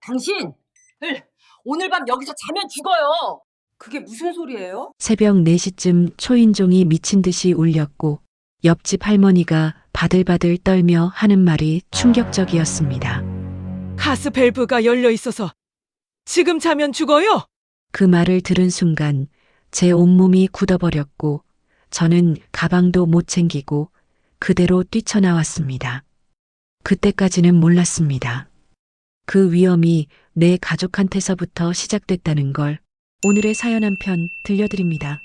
당신 오늘 밤 여기서 자면 죽어요. 그게 무슨 소리예요? 새벽 4시쯤 초인종이 미친 듯이 울렸고 옆집 할머니가 바들바들 떨며 하는 말이 충격적이었습니다. 가스 밸브가 열려 있어서 지금 자면 죽어요? 그 말을 들은 순간 제 온몸이 굳어버렸고 저는 가방도 못 챙기고 그대로 뛰쳐나왔습니다. 그때까지는 몰랐습니다. 그 위험이 내 가족한테서부터 시작됐다는 걸. 오늘의 사연 한 편 들려드립니다.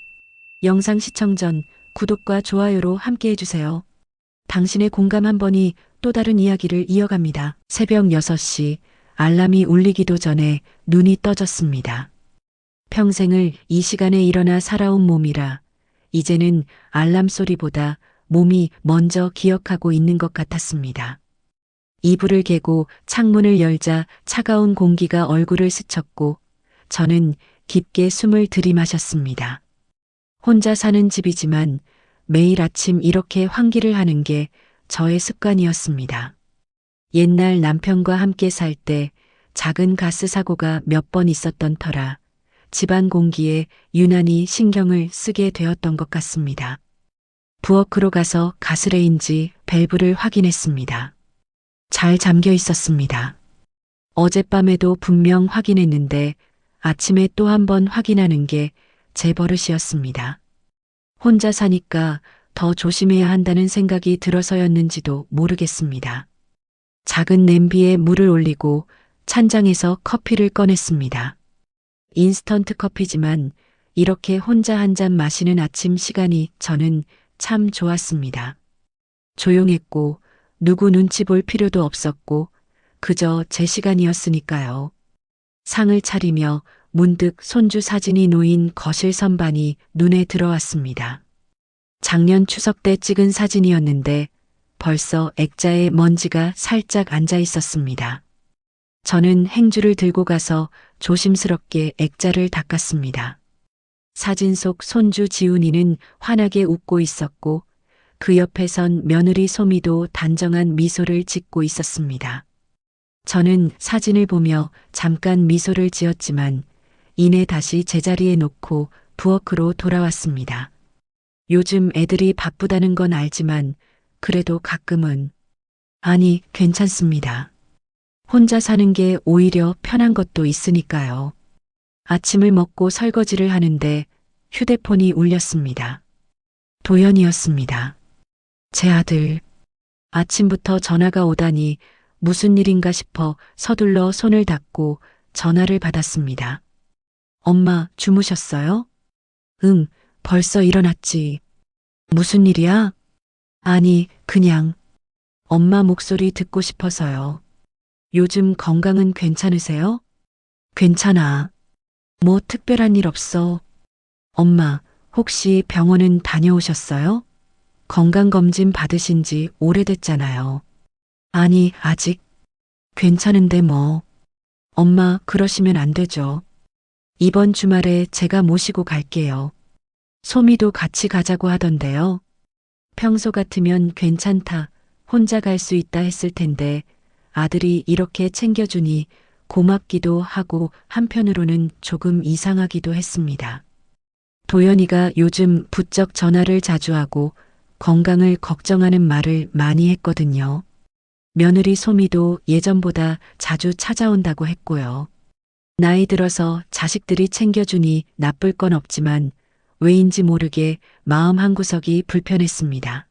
영상 시청 전 구독과 좋아요로 함께 해주세요. 당신의 공감 한 번이 또 다른 이야기를 이어갑니다. 새벽 6시 알람이 울리기도 전에 눈이 떠졌습니다. 평생을 이 시간에 일어나 살아온 몸이라 이제는 알람 소리보다 몸이 먼저 기억하고 있는 것 같았습니다. 이불을 개고 창문을 열자 차가운 공기가 얼굴을 스쳤고 저는 깊게 숨을 들이마셨습니다. 혼자 사는 집이지만 매일 아침 이렇게 환기를 하는 게 저의 습관이었습니다. 옛날 남편과 함께 살 때 작은 가스 사고가 몇 번 있었던 터라 집안 공기에 유난히 신경을 쓰게 되었던 것 같습니다. 부엌으로 가서 가스레인지 밸브를 확인했습니다. 잘 잠겨 있었습니다. 어젯밤에도 분명 확인했는데 아침에 또 한 번 확인하는 게 제 버릇이었습니다. 혼자 사니까 더 조심해야 한다는 생각이 들어서였는지도 모르겠습니다. 작은 냄비에 물을 올리고 찬장에서 커피를 꺼냈습니다. 인스턴트 커피지만 이렇게 혼자 한 잔 마시는 아침 시간이 저는 참 좋았습니다. 조용했고 누구 눈치 볼 필요도 없었고 그저 제 시간이었으니까요. 상을 차리며 문득 손주 사진이 놓인 거실 선반이 눈에 들어왔습니다. 작년 추석 때 찍은 사진이었는데 벌써 액자에 먼지가 살짝 앉아 있었습니다. 저는 행주를 들고 가서 조심스럽게 액자를 닦았습니다. 사진 속 손주 지훈이는 환하게 웃고 있었고 그 옆에 선 며느리 소미도 단정한 미소를 짓고 있었습니다. 저는 사진을 보며 잠깐 미소를 지었지만 이내 다시 제자리에 놓고 부엌으로 돌아왔습니다. 요즘 애들이 바쁘다는 건 알지만 그래도 가끔은 아니 괜찮습니다. 혼자 사는 게 오히려 편한 것도 있으니까요. 아침을 먹고 설거지를 하는데 휴대폰이 울렸습니다. 도연이었습니다. 제 아들. 아침부터 전화가 오다니 무슨 일인가 싶어 서둘러 손을 닦고 전화를 받았습니다. 엄마, 주무셨어요? 응, 벌써 일어났지. 무슨 일이야? 아니, 그냥 엄마 목소리 듣고 싶어서요. 요즘 건강은 괜찮으세요? 괜찮아. 뭐 특별한 일 없어. 엄마, 혹시 병원은 다녀오셨어요? 건강검진 받으신 지 오래됐잖아요. 아니, 아직. 괜찮은데 뭐. 엄마, 그러시면 안 되죠. 이번 주말에 제가 모시고 갈게요. 소미도 같이 가자고 하던데요. 평소 같으면 괜찮다, 혼자 갈 수 있다 했을 텐데 아들이 이렇게 챙겨주니 고맙기도 하고 한편으로는 조금 이상하기도 했습니다. 도연이가 요즘 부쩍 전화를 자주 하고 건강을 걱정하는 말을 많이 했거든요. 며느리 소미도 예전보다 자주 찾아온다고 했고요. 나이 들어서 자식들이 챙겨주니 나쁠 건 없지만 왜인지 모르게 마음 한구석이 불편했습니다.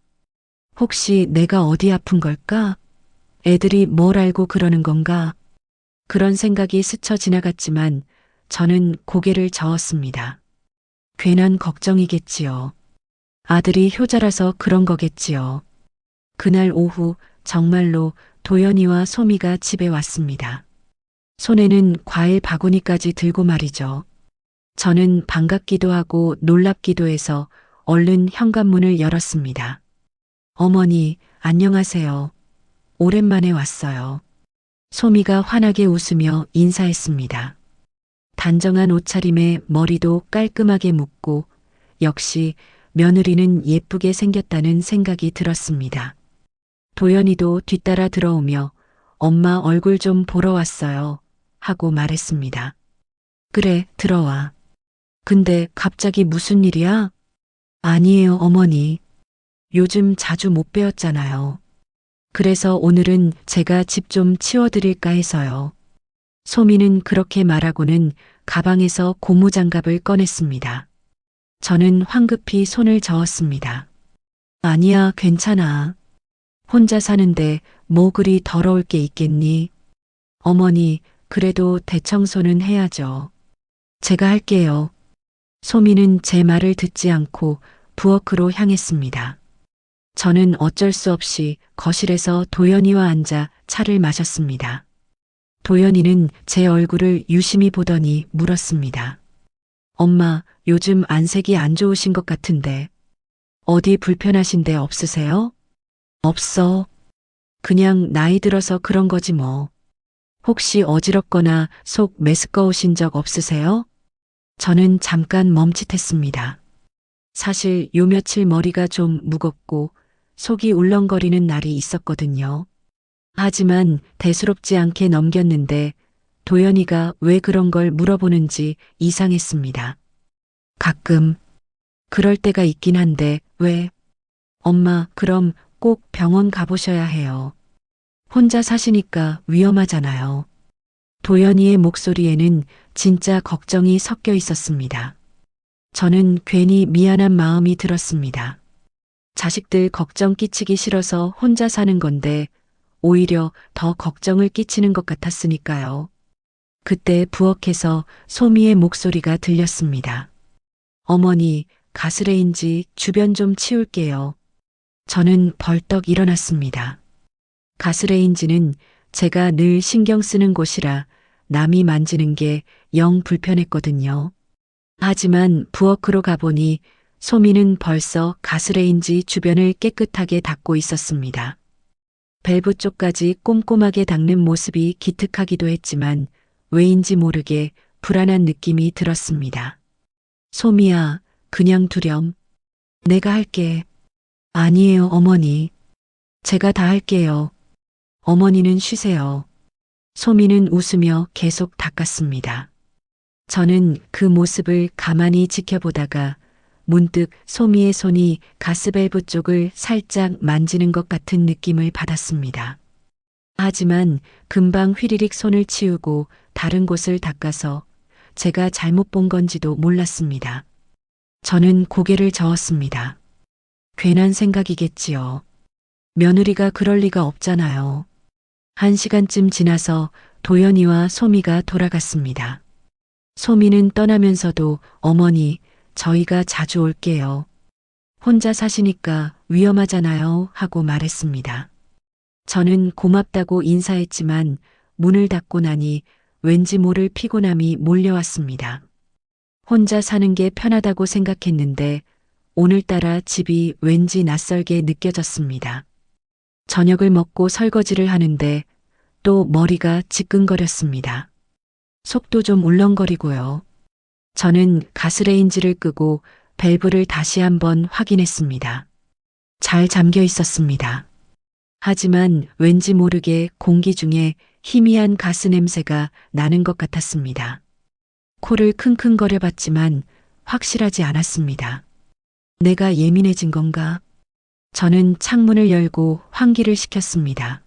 혹시 내가 어디 아픈 걸까? 애들이 뭘 알고 그러는 건가? 그런 생각이 스쳐 지나갔지만 저는 고개를 저었습니다. 괜한 걱정이겠지요. 아들이 효자라서 그런 거겠지요. 그날 오후 정말로 도연이와 소미가 집에 왔습니다. 손에는 과일 바구니까지 들고 말이죠. 저는 반갑기도 하고 놀랍기도 해서 얼른 현관문을 열었습니다. 어머니, 안녕하세요. 오랜만에 왔어요. 소미가 환하게 웃으며 인사했습니다. 단정한 옷차림에 머리도 깔끔하게 묶고 역시 며느리는 예쁘게 생겼다는 생각이 들었습니다. 도연이도 뒤따라 들어오며 엄마 얼굴 좀 보러 왔어요. 하고 말했습니다. 그래, 들어와. 근데 갑자기 무슨 일이야? 아니에요, 어머니. 요즘 자주 못 뵈었잖아요. 그래서 오늘은 제가 집 좀 치워드릴까 해서요. 소미는 그렇게 말하고는 가방에서 고무장갑을 꺼냈습니다. 저는 황급히 손을 저었습니다. 아니야, 괜찮아. 혼자 사는데 뭐 그리 더러울 게 있겠니? 어머니, 그래도 대청소는 해야죠. 제가 할게요. 소미는 제 말을 듣지 않고 부엌으로 향했습니다. 저는 어쩔 수 없이 거실에서 도연이와 앉아 차를 마셨습니다. 도연이는 제 얼굴을 유심히 보더니 물었습니다. 엄마, 요즘 안색이 안 좋으신 것 같은데. 어디 불편하신 데 없으세요? 없어. 그냥 나이 들어서 그런 거지 뭐. 혹시 어지럽거나 속 메스꺼우신 적 없으세요? 저는 잠깐 멈칫했습니다. 사실 요 며칠 머리가 좀 무겁고 속이 울렁거리는 날이 있었거든요. 하지만 대수롭지 않게 넘겼는데 도연이가 왜 그런 걸 물어보는지 이상했습니다. 가끔 그럴 때가 있긴 한데 왜? 엄마, 그럼 꼭 병원 가보셔야 해요. 혼자 사시니까 위험하잖아요. 도연이의 목소리에는 진짜 걱정이 섞여 있었습니다. 저는 괜히 미안한 마음이 들었습니다. 자식들 걱정 끼치기 싫어서 혼자 사는 건데 오히려 더 걱정을 끼치는 것 같았으니까요. 그때 부엌에서 소미의 목소리가 들렸습니다. 어머니, 가스레인지 주변 좀 치울게요. 저는 벌떡 일어났습니다. 가스레인지는 제가 늘 신경 쓰는 곳이라 남이 만지는 게 영 불편했거든요. 하지만 부엌으로 가보니 소미는 벌써 가스레인지 주변을 깨끗하게 닦고 있었습니다. 밸브 쪽까지 꼼꼼하게 닦는 모습이 기특하기도 했지만 왜인지 모르게 불안한 느낌이 들었습니다. 소미야, 그냥 두렴. 내가 할게. 아니에요, 어머니. 제가 다 할게요. 어머니는 쉬세요. 소미는 웃으며 계속 닦았습니다. 저는 그 모습을 가만히 지켜보다가 문득 소미의 손이 가스밸브 쪽을 살짝 만지는 것 같은 느낌을 받았습니다. 하지만 금방 휘리릭 손을 치우고 다른 곳을 닦아서 제가 잘못 본 건지도 몰랐습니다. 저는 고개를 저었습니다. 괜한 생각이겠지요. 며느리가 그럴 리가 없잖아요. 1시간쯤 지나서 도연이와 소미가 돌아갔습니다. 소미는 떠나면서도 어머니, 저희가 자주 올게요. 혼자 사시니까 위험하잖아요 하고 말했습니다. 저는 고맙다고 인사했지만 문을 닫고 나니 왠지 모를 피곤함이 몰려왔습니다. 혼자 사는 게 편하다고 생각했는데 오늘따라 집이 왠지 낯설게 느껴졌습니다. 저녁을 먹고 설거지를 하는데 또 머리가 지끈거렸습니다. 속도 좀 울렁거리고요. 저는 가스레인지를 끄고 밸브를 다시 한번 확인했습니다. 잘 잠겨 있었습니다. 하지만 왠지 모르게 공기 중에 희미한 가스 냄새가 나는 것 같았습니다. 코를 킁킁거려 봤지만 확실하지 않았습니다. 내가 예민해진 건가? 저는 창문을 열고 환기를 시켰습니다.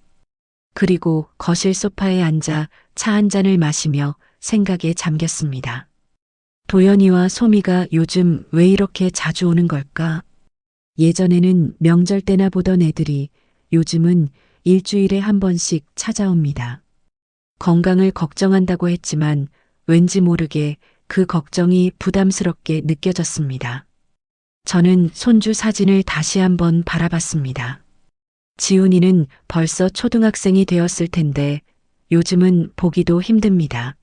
그리고 거실 소파에 앉아 차 한 잔을 마시며 생각에 잠겼습니다. 도연이와 소미가 요즘 왜 이렇게 자주 오는 걸까? 예전에는 명절 때나 보던 애들이 요즘은 일주일에 한 번씩 찾아옵니다. 건강을 걱정한다고 했지만 왠지 모르게 그 걱정이 부담스럽게 느껴졌습니다. 저는 손주 사진을 다시 한번 바라봤습니다. 지훈이는 벌써 초등학생이 되었을 텐데 요즘은 보기도 힘듭니다.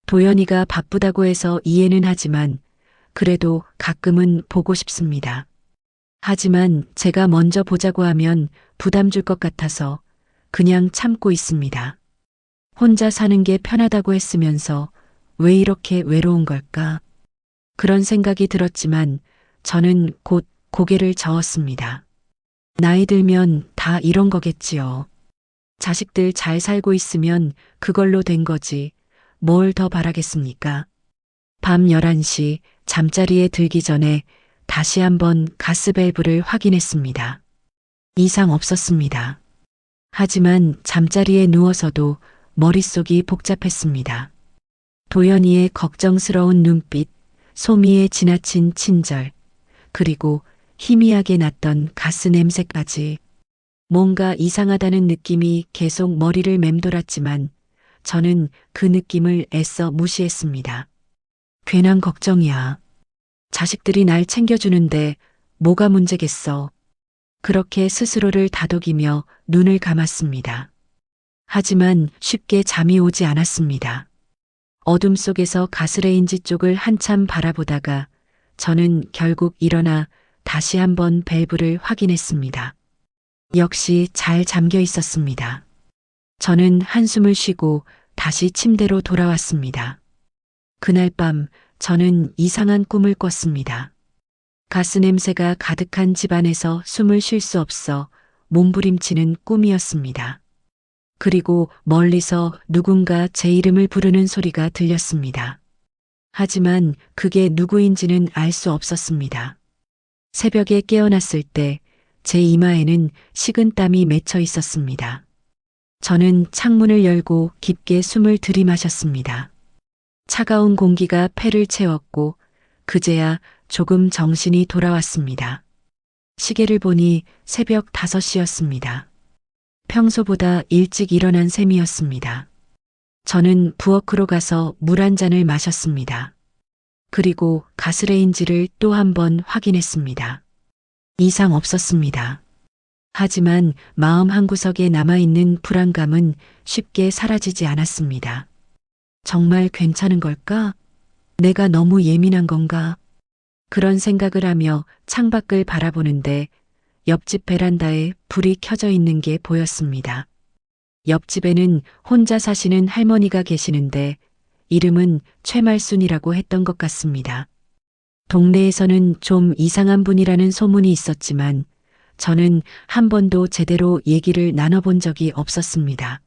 도연이가 바쁘다고 해서 이해는 하지만 그래도 가끔은 보고 싶습니다. 하지만 제가 먼저 보자고 하면 부담 줄 것 같아서 그냥 참고 있습니다. 혼자 사는 게 편하다고 했으면서 왜 이렇게 외로운 걸까? 그런 생각이 들었지만 저는 곧 고개를 저었습니다. 나이 들면 다 이런 거겠지요. 자식들 잘 살고 있으면 그걸로 된 거지. 뭘 더 바라겠습니까? 밤 11시 잠자리에 들기 전에 다시 한번 가스밸브를 확인했습니다. 이상 없었습니다. 하지만 잠자리에 누워서도 머릿속이 복잡했습니다. 도연이의 걱정스러운 눈빛, 소미의 지나친 친절, 그리고 희미하게 났던 가스 냄새까지. 뭔가 이상하다는 느낌이 계속 머리를 맴돌았지만 저는 그 느낌을 애써 무시했습니다. 괜한 걱정이야. 자식들이 날 챙겨주는데 뭐가 문제겠어. 그렇게 스스로를 다독이며 눈을 감았습니다. 하지만 쉽게 잠이 오지 않았습니다. 어둠 속에서 가스레인지 쪽을 한참 바라보다가 저는 결국 일어나 다시 한번 밸브를 확인했습니다. 역시 잘 잠겨 있었습니다. 저는 한숨을 쉬고 다시 침대로 돌아왔습니다. 그날 밤 저는 이상한 꿈을 꿨습니다. 가스 냄새가 가득한 집안에서 숨을 쉴 수 없어 몸부림치는 꿈이었습니다. 그리고 멀리서 누군가 제 이름을 부르는 소리가 들렸습니다. 하지만 그게 누구인지는 알 수 없었습니다. 새벽에 깨어났을 때 제 이마에는 식은땀이 맺혀 있었습니다. 저는 창문을 열고 깊게 숨을 들이마셨습니다. 차가운 공기가 폐를 채웠고 그제야 조금 정신이 돌아왔습니다. 시계를 보니 새벽 5시였습니다. 평소보다 일찍 일어난 셈이었습니다. 저는 부엌으로 가서 물 한 잔을 마셨습니다. 그리고 가스레인지를 또 한 번 확인했습니다. 이상 없었습니다. 하지만 마음 한구석에 남아있는 불안감은 쉽게 사라지지 않았습니다. 정말 괜찮은 걸까? 내가 너무 예민한 건가? 그런 생각을 하며 창밖을 바라보는데 옆집 베란다에 불이 켜져 있는 게 보였습니다. 옆집에는 혼자 사시는 할머니가 계시는데 이름은 최말순이라고 했던 것 같습니다. 동네에서는 좀 이상한 분이라는 소문이 있었지만 저는 한 번도 제대로 얘기를 나눠본 적이 없었습니다.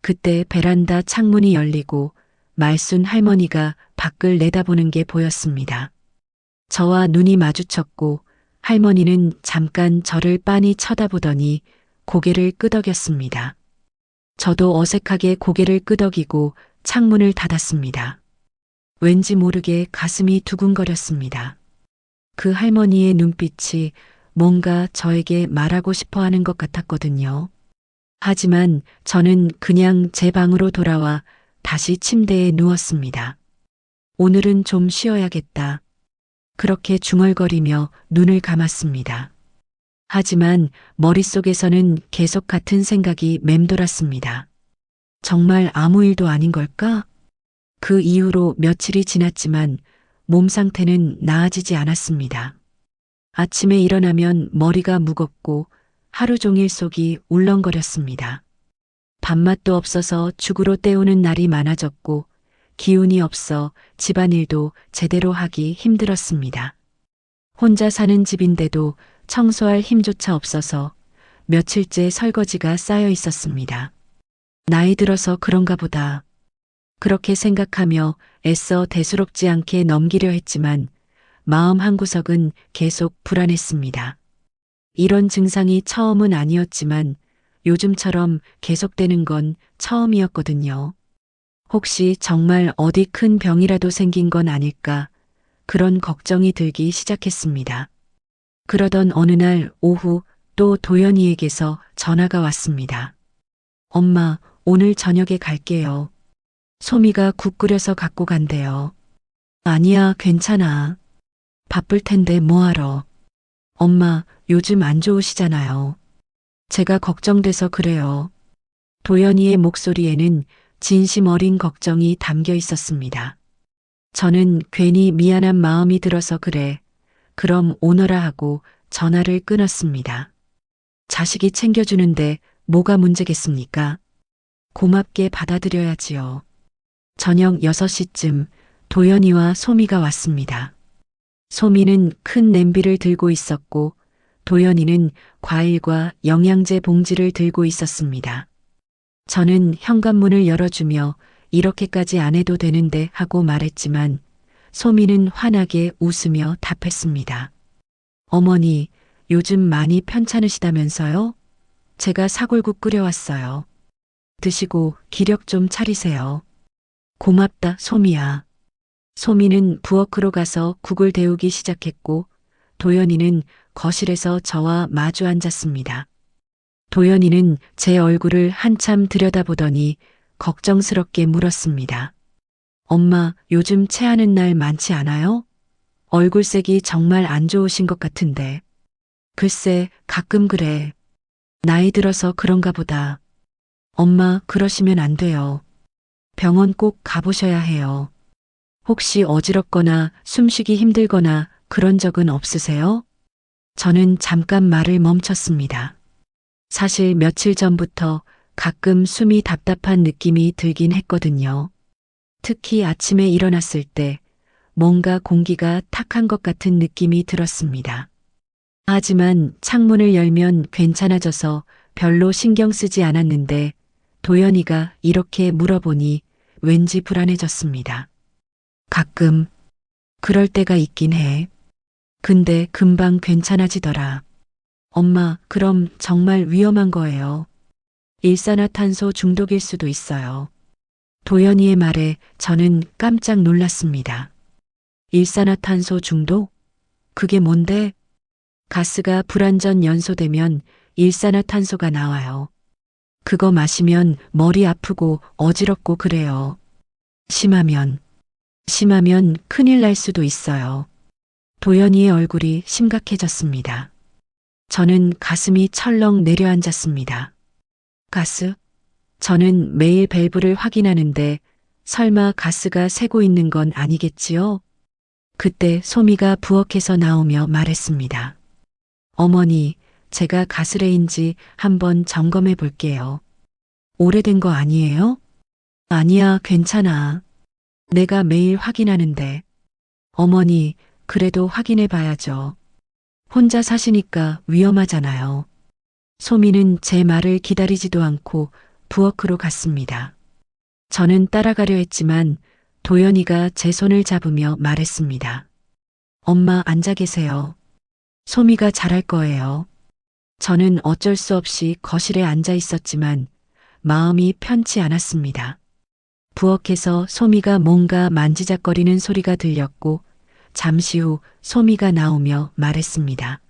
그때 베란다 창문이 열리고 말순 할머니가 밖을 내다보는 게 보였습니다. 저와 눈이 마주쳤고 할머니는 잠깐 저를 빤히 쳐다보더니 고개를 끄덕였습니다. 저도 어색하게 고개를 끄덕이고 창문을 닫았습니다. 왠지 모르게 가슴이 두근거렸습니다. 그 할머니의 눈빛이 뭔가 저에게 말하고 싶어 하는 것 같았거든요. 하지만 저는 그냥 제 방으로 돌아와 다시 침대에 누웠습니다. 오늘은 좀 쉬어야겠다. 그렇게 중얼거리며 눈을 감았습니다. 하지만 머릿속에서는 계속 같은 생각이 맴돌았습니다. 정말 아무 일도 아닌 걸까? 그 이후로 며칠이 지났지만 몸 상태는 나아지지 않았습니다. 아침에 일어나면 머리가 무겁고 하루 종일 속이 울렁거렸습니다. 밥맛도 없어서 죽으로 때우는 날이 많아졌고 기운이 없어 집안일도 제대로 하기 힘들었습니다. 혼자 사는 집인데도 청소할 힘조차 없어서 며칠째 설거지가 쌓여 있었습니다. 나이 들어서 그런가 보다. 그렇게 생각하며 애써 대수롭지 않게 넘기려 했지만 마음 한구석은 계속 불안했습니다. 이런 증상이 처음은 아니었지만 요즘처럼 계속되는 건 처음이었거든요. 혹시 정말 어디 큰 병이라도 생긴 건 아닐까 그런 걱정이 들기 시작했습니다. 그러던 어느 날 오후 또 도연이에게서 전화가 왔습니다. 엄마, 오늘 저녁에 갈게요. 소미가 국 끓여서 갖고 간대요. 아니야, 괜찮아. 바쁠 텐데 뭐하러. 엄마, 요즘 안 좋으시잖아요. 제가 걱정돼서 그래요. 도연이의 목소리에는 진심 어린 걱정이 담겨 있었습니다. 저는 괜히 미안한 마음이 들어서 그래. 그럼 오너라 하고 전화를 끊었습니다. 자식이 챙겨주는데 뭐가 문제겠습니까? 고맙게 받아들여야지요. 저녁 6시쯤 도연이와 소미가 왔습니다. 소미는 큰 냄비를 들고 있었고 도연이는 과일과 영양제 봉지를 들고 있었습니다. 저는 현관문을 열어주며 이렇게까지 안 해도 되는데 하고 말했지만 소미는 환하게 웃으며 답했습니다. 어머니, 요즘 많이 편찮으시다면서요? 제가 사골국 끓여왔어요. 드시고 기력 좀 차리세요. 고맙다, 소미야. 소미는 부엌으로 가서 국을 데우기 시작했고 도연이는 거실에서 저와 마주 앉았습니다. 도연이는 제 얼굴을 한참 들여다보더니 걱정스럽게 물었습니다. 엄마, 요즘 체하는 날 많지 않아요? 얼굴색이 정말 안 좋으신 것 같은데. 글쎄, 가끔 그래. 나이 들어서 그런가 보다. 엄마, 그러시면 안 돼요. 병원 꼭 가보셔야 해요. 혹시 어지럽거나 숨쉬기 힘들거나 그런 적은 없으세요? 저는 잠깐 말을 멈췄습니다. 사실 며칠 전부터 가끔 숨이 답답한 느낌이 들긴 했거든요. 특히 아침에 일어났을 때 뭔가 공기가 탁한 것 같은 느낌이 들었습니다. 하지만 창문을 열면 괜찮아져서 별로 신경 쓰지 않았는데 도연이가 이렇게 물어보니 왠지 불안해졌습니다. 가끔 그럴 때가 있긴 해. 근데 금방 괜찮아지더라. 엄마, 그럼 정말 위험한 거예요. 일산화탄소 중독일 수도 있어요. 도연이의 말에 저는 깜짝 놀랐습니다. 일산화탄소 중독? 그게 뭔데? 가스가 불완전 연소되면 일산화탄소가 나와요. 그거 마시면 머리 아프고 어지럽고 그래요. 심하면 큰일 날 수도 있어요. 도연이의 얼굴이 심각해졌습니다. 저는 가슴이 철렁 내려앉았습니다. 가스? 저는 매일 밸브를 확인하는데 설마 가스가 새고 있는 건 아니겠지요? 그때 소미가 부엌에서 나오며 말했습니다. 어머니, 제가 가스레인지 한번 점검해 볼게요. 오래된 거 아니에요? 아니야, 괜찮아. 내가 매일 확인하는데. 어머니, 그래도 확인해 봐야죠. 혼자 사시니까 위험하잖아요. 소미는 제 말을 기다리지도 않고 부엌으로 갔습니다. 저는 따라가려 했지만 도연이가 제 손을 잡으며 말했습니다. 엄마, 앉아 계세요. 소미가 잘할 거예요. 저는 어쩔 수 없이 거실에 앉아 있었지만 마음이 편치 않았습니다. 부엌에서 소미가 뭔가 만지작거리는 소리가 들렸고 잠시 후 소미가 나오며 말했습니다.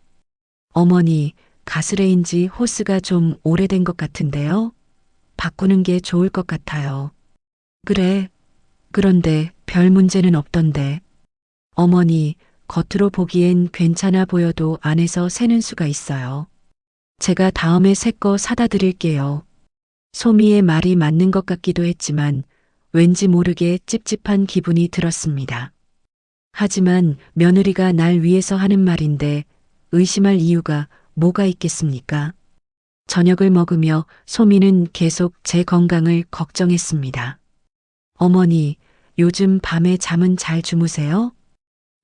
어머니, 가스레인지 호스가 좀 오래된 것 같은데요? 바꾸는 게 좋을 것 같아요. 그래. 그런데 별 문제는 없던데. 어머니, 겉으로 보기엔 괜찮아 보여도 안에서 새는 수가 있어요. 제가 다음에 새 거 사다 드릴게요. 소미의 말이 맞는 것 같기도 했지만 왠지 모르게 찝찝한 기분이 들었습니다. 하지만 며느리가 날 위해서 하는 말인데 의심할 이유가 뭐가 있겠습니까? 저녁을 먹으며 소미는 계속 제 건강을 걱정했습니다. 어머니, 요즘 밤에 잠은 잘 주무세요?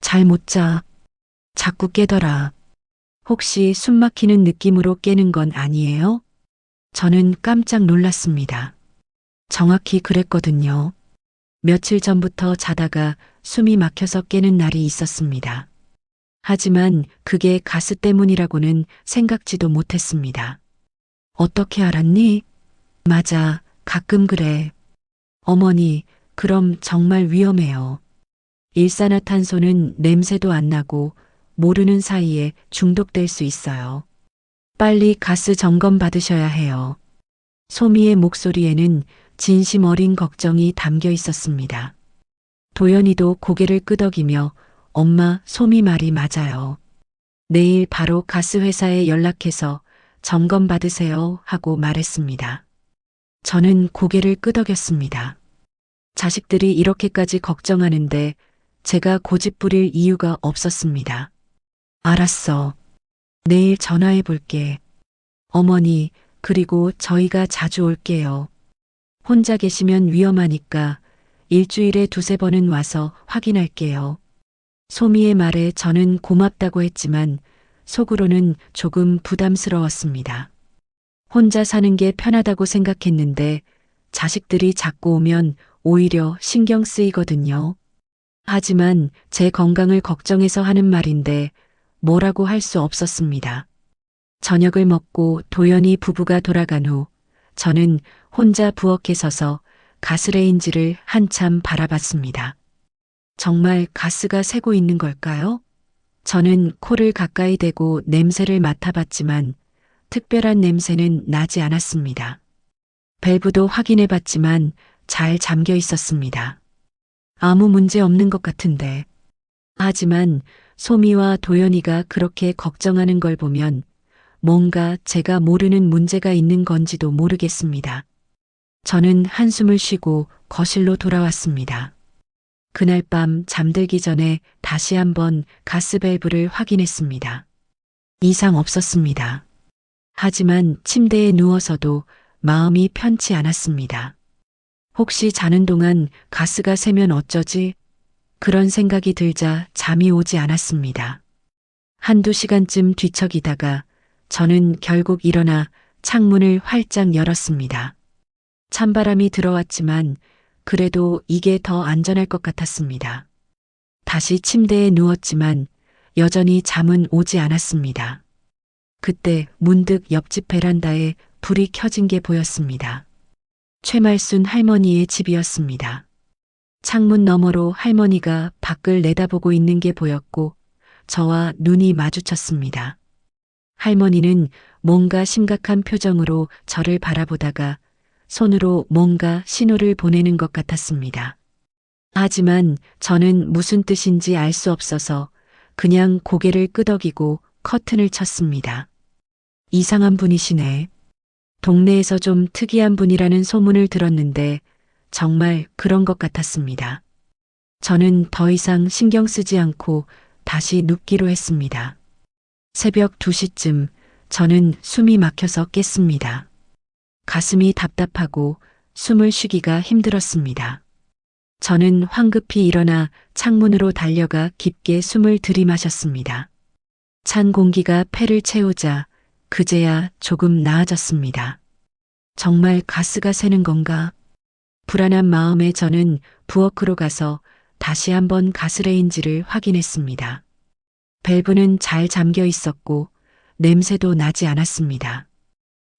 잘 못 자. 자꾸 깨더라. 혹시 숨 막히는 느낌으로 깨는 건 아니에요? 저는 깜짝 놀랐습니다. 정확히 그랬거든요. 며칠 전부터 자다가 숨이 막혀서 깨는 날이 있었습니다. 하지만 그게 가스 때문이라고는 생각지도 못했습니다. 어떻게 알았니? 맞아, 가끔 그래. 어머니, 그럼 정말 위험해요. 일산화탄소는 냄새도 안 나고 모르는 사이에 중독될 수 있어요. 빨리 가스 점검 받으셔야 해요. 소미의 목소리에는 진심 어린 걱정이 담겨 있었습니다. 도연이도 고개를 끄덕이며 엄마, 소미 말이 맞아요. 내일 바로 가스 회사에 연락해서 점검 받으세요 하고 말했습니다. 저는 고개를 끄덕였습니다. 자식들이 이렇게까지 걱정하는데 제가 고집 부릴 이유가 없었습니다. 알았어. 내일 전화해 볼게. 어머니, 그리고 저희가 자주 올게요. 혼자 계시면 위험하니까 일주일에 2~3번은 와서 확인할게요. 소미의 말에 저는 고맙다고 했지만 속으로는 조금 부담스러웠습니다. 혼자 사는 게 편하다고 생각했는데 자식들이 자꾸 오면 오히려 신경 쓰이거든요. 하지만 제 건강을 걱정해서 하는 말인데 뭐라고 할 수 없었습니다. 저녁을 먹고 도연이 부부가 돌아간 후 저는 혼자 부엌에 서서 가스레인지를 한참 바라봤습니다. 정말 가스가 새고 있는 걸까요? 저는 코를 가까이 대고 냄새를 맡아봤지만 특별한 냄새는 나지 않았습니다. 밸브도 확인해 봤지만 잘 잠겨 있었습니다. 아무 문제 없는 것 같은데. 하지만 소미와 도연이가 그렇게 걱정하는 걸 보면 뭔가 제가 모르는 문제가 있는 건지도 모르겠습니다. 저는 한숨을 쉬고 거실로 돌아왔습니다. 그날 밤 잠들기 전에 다시 한번 가스 밸브를 확인했습니다. 이상 없었습니다. 하지만 침대에 누워서도 마음이 편치 않았습니다. 혹시 자는 동안 가스가 새면 어쩌지? 그런 생각이 들자 잠이 오지 않았습니다. 한두 시간쯤 뒤척이다가 저는 결국 일어나 창문을 활짝 열었습니다. 찬바람이 들어왔지만 그래도 이게 더 안전할 것 같았습니다. 다시 침대에 누웠지만 여전히 잠은 오지 않았습니다. 그때 문득 옆집 베란다에 불이 켜진 게 보였습니다. 최말순 할머니의 집이었습니다. 창문 너머로 할머니가 밖을 내다보고 있는 게 보였고 저와 눈이 마주쳤습니다. 할머니는 뭔가 심각한 표정으로 저를 바라보다가 손으로 뭔가 신호를 보내는 것 같았습니다. 하지만 저는 무슨 뜻인지 알 수 없어서 그냥 고개를 끄덕이고 커튼을 쳤습니다. 이상한 분이시네. 동네에서 좀 특이한 분이라는 소문을 들었는데 정말 그런 것 같았습니다. 저는 더 이상 신경 쓰지 않고 다시 눕기로 했습니다. 새벽 2시쯤 저는 숨이 막혀서 깼습니다. 가슴이 답답하고 숨을 쉬기가 힘들었습니다. 저는 황급히 일어나 창문으로 달려가 깊게 숨을 들이마셨습니다. 찬 공기가 폐를 채우자 그제야 조금 나아졌습니다. 정말 가스가 새는 건가? 불안한 마음에 저는 부엌으로 가서 다시 한번 가스레인지를 확인했습니다. 밸브는 잘 잠겨 있었고 냄새도 나지 않았습니다.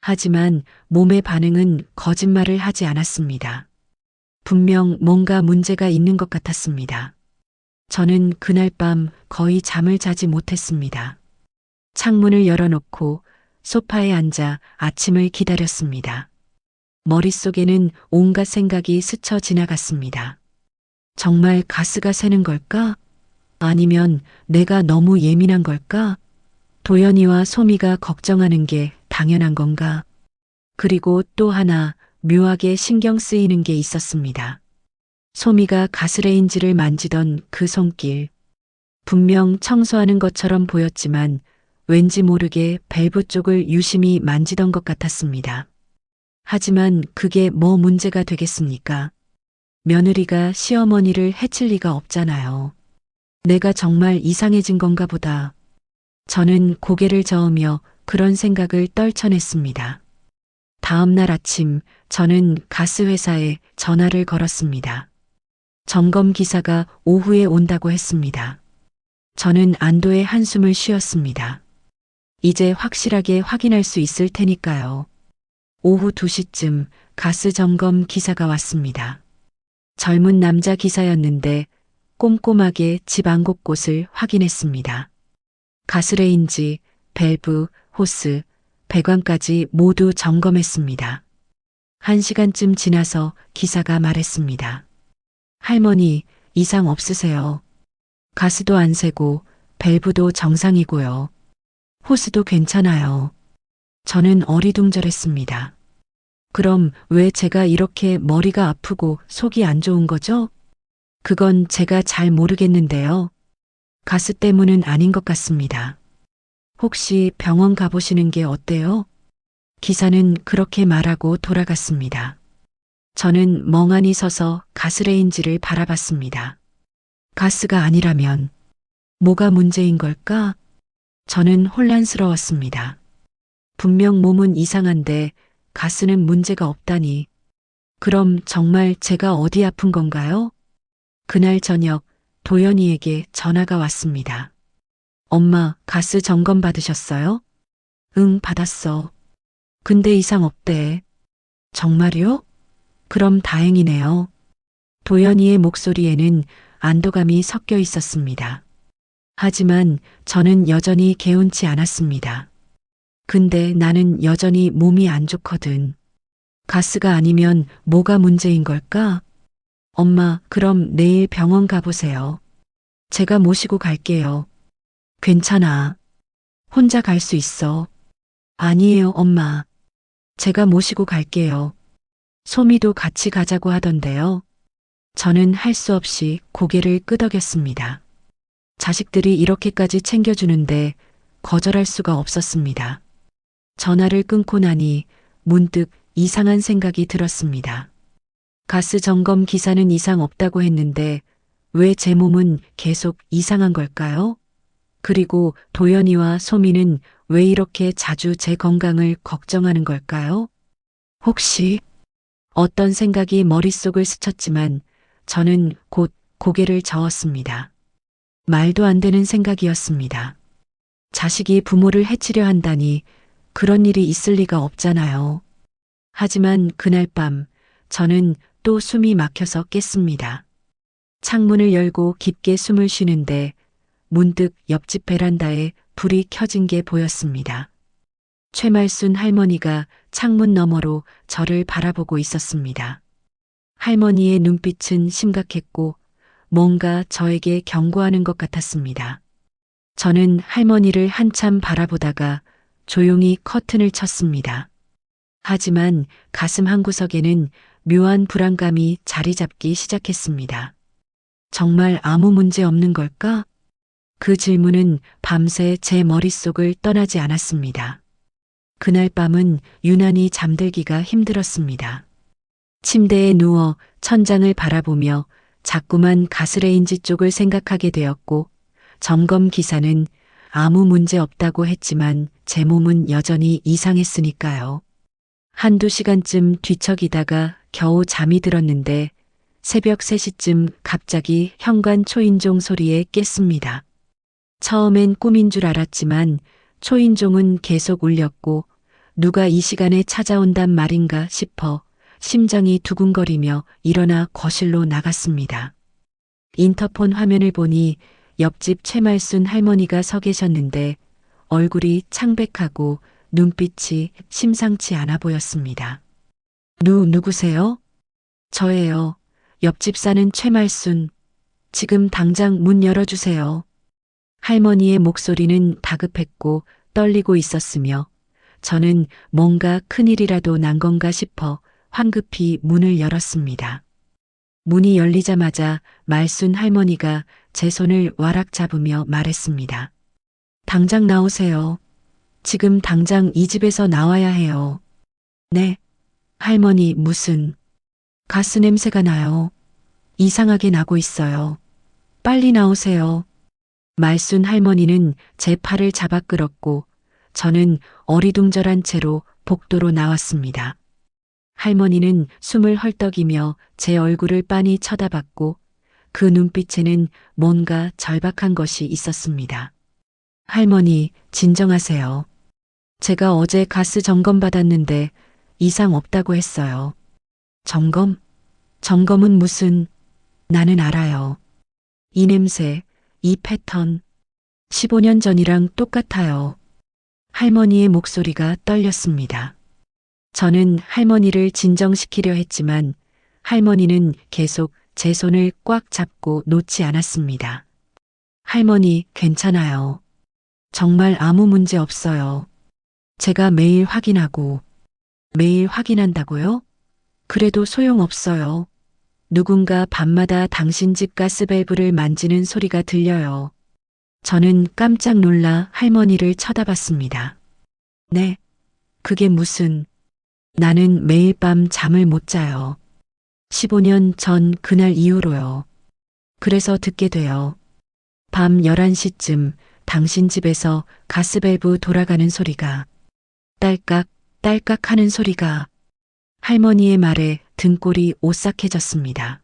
하지만 몸의 반응은 거짓말을 하지 않았습니다. 분명 뭔가 문제가 있는 것 같았습니다. 저는 그날 밤 거의 잠을 자지 못했습니다. 창문을 열어놓고 소파에 앉아 아침을 기다렸습니다. 머릿속에는 온갖 생각이 스쳐 지나갔습니다. 정말 가스가 새는 걸까? 아니면 내가 너무 예민한 걸까? 도연이와 소미가 걱정하는 게 당연한 건가? 그리고 또 하나 묘하게 신경 쓰이는 게 있었습니다. 소미가 가스레인지를 만지던 그 손길. 분명 청소하는 것처럼 보였지만 왠지 모르게 밸브 쪽을 유심히 만지던 것 같았습니다. 하지만 그게 뭐 문제가 되겠습니까? 며느리가 시어머니를 해칠 리가 없잖아요. 내가 정말 이상해진 건가 보다. 저는 고개를 저으며 그런 생각을 떨쳐냈습니다. 다음 날 아침 저는 가스회사에 전화를 걸었습니다. 점검 기사가 오후에 온다고 했습니다. 저는 안도의 한숨을 쉬었습니다. 이제 확실하게 확인할 수 있을 테니까요. 오후 2시쯤 가스 점검 기사가 왔습니다. 젊은 남자 기사였는데 꼼꼼하게 집 안 곳곳을 확인했습니다. 가스레인지, 밸브, 호스, 배관까지 모두 점검했습니다. 1시간쯤 지나서 기사가 말했습니다. 할머니, 이상 없으세요. 가스도 안 새고 밸브도 정상이고요. 호스도 괜찮아요. 저는 어리둥절했습니다. 그럼 왜 제가 이렇게 머리가 아프고 속이 안 좋은 거죠? 그건 제가 잘 모르겠는데요. 가스 때문은 아닌 것 같습니다. 혹시 병원 가보시는 게 어때요? 기사는 그렇게 말하고 돌아갔습니다. 저는 멍하니 서서 가스레인지를 바라봤습니다. 가스가 아니라면 뭐가 문제인 걸까? 저는 혼란스러웠습니다. 분명 몸은 이상한데 가스는 문제가 없다니. 그럼 정말 제가 어디 아픈 건가요? 그날 저녁 도연이에게 전화가 왔습니다. 엄마, 가스 점검 받으셨어요? 응, 받았어. 근데 이상 없대. 정말요? 그럼 다행이네요. 도연이의 목소리에는 안도감이 섞여 있었습니다. 하지만 저는 여전히 개운치 않았습니다. 근데 나는 여전히 몸이 안 좋거든. 가스가 아니면 뭐가 문제인 걸까? 엄마, 그럼 내일 병원 가보세요. 제가 모시고 갈게요. 괜찮아. 혼자 갈 수 있어. 아니에요, 엄마. 제가 모시고 갈게요. 소미도 같이 가자고 하던데요. 저는 할 수 없이 고개를 끄덕였습니다. 자식들이 이렇게까지 챙겨주는데 거절할 수가 없었습니다. 전화를 끊고 나니 문득 이상한 생각이 들었습니다. 가스 점검 기사는 이상 없다고 했는데 왜 제 몸은 계속 이상한 걸까요? 그리고 도연이와 소미는 왜 이렇게 자주 제 건강을 걱정하는 걸까요? 혹시 어떤 생각이 머릿속을 스쳤지만 저는 곧 고개를 저었습니다. 말도 안 되는 생각이었습니다. 자식이 부모를 해치려 한다니 그런 일이 있을 리가 없잖아요. 하지만 그날 밤 저는 또 숨이 막혀서 깼습니다. 창문을 열고 깊게 숨을 쉬는데 문득 옆집 베란다에 불이 켜진 게 보였습니다. 최말순 할머니가 창문 너머로 저를 바라보고 있었습니다. 할머니의 눈빛은 심각했고 뭔가 저에게 경고하는 것 같았습니다. 저는 할머니를 한참 바라보다가 조용히 커튼을 쳤습니다. 하지만 가슴 한구석에는 묘한 불안감이 자리 잡기 시작했습니다. 정말 아무 문제 없는 걸까? 그 질문은 밤새 제 머릿속을 떠나지 않았습니다. 그날 밤은 유난히 잠들기가 힘들었습니다. 침대에 누워 천장을 바라보며 자꾸만 가스레인지 쪽을 생각하게 되었고 점검 기사는 아무 문제 없다고 했지만 제 몸은 여전히 이상했으니까요. 한두 시간쯤 뒤척이다가 겨우 잠이 들었는데 새벽 3시쯤 갑자기 현관 초인종 소리에 깼습니다. 처음엔 꿈인 줄 알았지만 초인종은 계속 울렸고 누가 이 시간에 찾아온단 말인가 싶어 심장이 두근거리며 일어나 거실로 나갔습니다. 인터폰 화면을 보니 옆집 최말순 할머니가 서 계셨는데 얼굴이 창백하고 눈빛이 심상치 않아 보였습니다. 누구세요? 저예요. 옆집 사는 최말순. 지금 당장 문 열어주세요. 할머니의 목소리는 다급했고 떨리고 있었으며 저는 뭔가 큰일이라도 난 건가 싶어 황급히 문을 열었습니다. 문이 열리자마자 말순 할머니가 제 손을 와락 잡으며 말했습니다. 당장 나오세요. 지금 당장 이 집에서 나와야 해요. 네. 할머니 무슨 가스 냄새가 나요. 이상하게 나고 있어요. 빨리 나오세요. 말순 할머니는 제 팔을 잡아 끌었고 저는 어리둥절한 채로 복도로 나왔습니다. 할머니는 숨을 헐떡이며 제 얼굴을 빤히 쳐다봤고 그 눈빛에는 뭔가 절박한 것이 있었습니다. 할머니, 진정하세요. 제가 어제 가스 점검 받았는데 이상 없다고 했어요. 점검? 점검은 무슨? 나는 알아요. 이 냄새, 이 패턴. 15년 전이랑 똑같아요. 할머니의 목소리가 떨렸습니다. 저는 할머니를 진정시키려 했지만 할머니는 계속 제 손을 꽉 잡고 놓지 않았습니다. 할머니, 괜찮아요. 정말 아무 문제 없어요. 제가 매일 확인하고, 매일 확인한다고요? 그래도 소용없어요. 누군가 밤마다 당신 집 가스밸브를 만지는 소리가 들려요. 저는 깜짝 놀라 할머니를 쳐다봤습니다. 네, 그게 무슨... 나는 매일 밤 잠을 못 자요. 15년 전 그날 이후로요. 그래서 듣게 돼요. 밤 11시쯤 당신 집에서 가스밸브 돌아가는 소리가 딸깍 딸깍 하는 소리가. 할머니의 말에 등골이 오싹해졌습니다.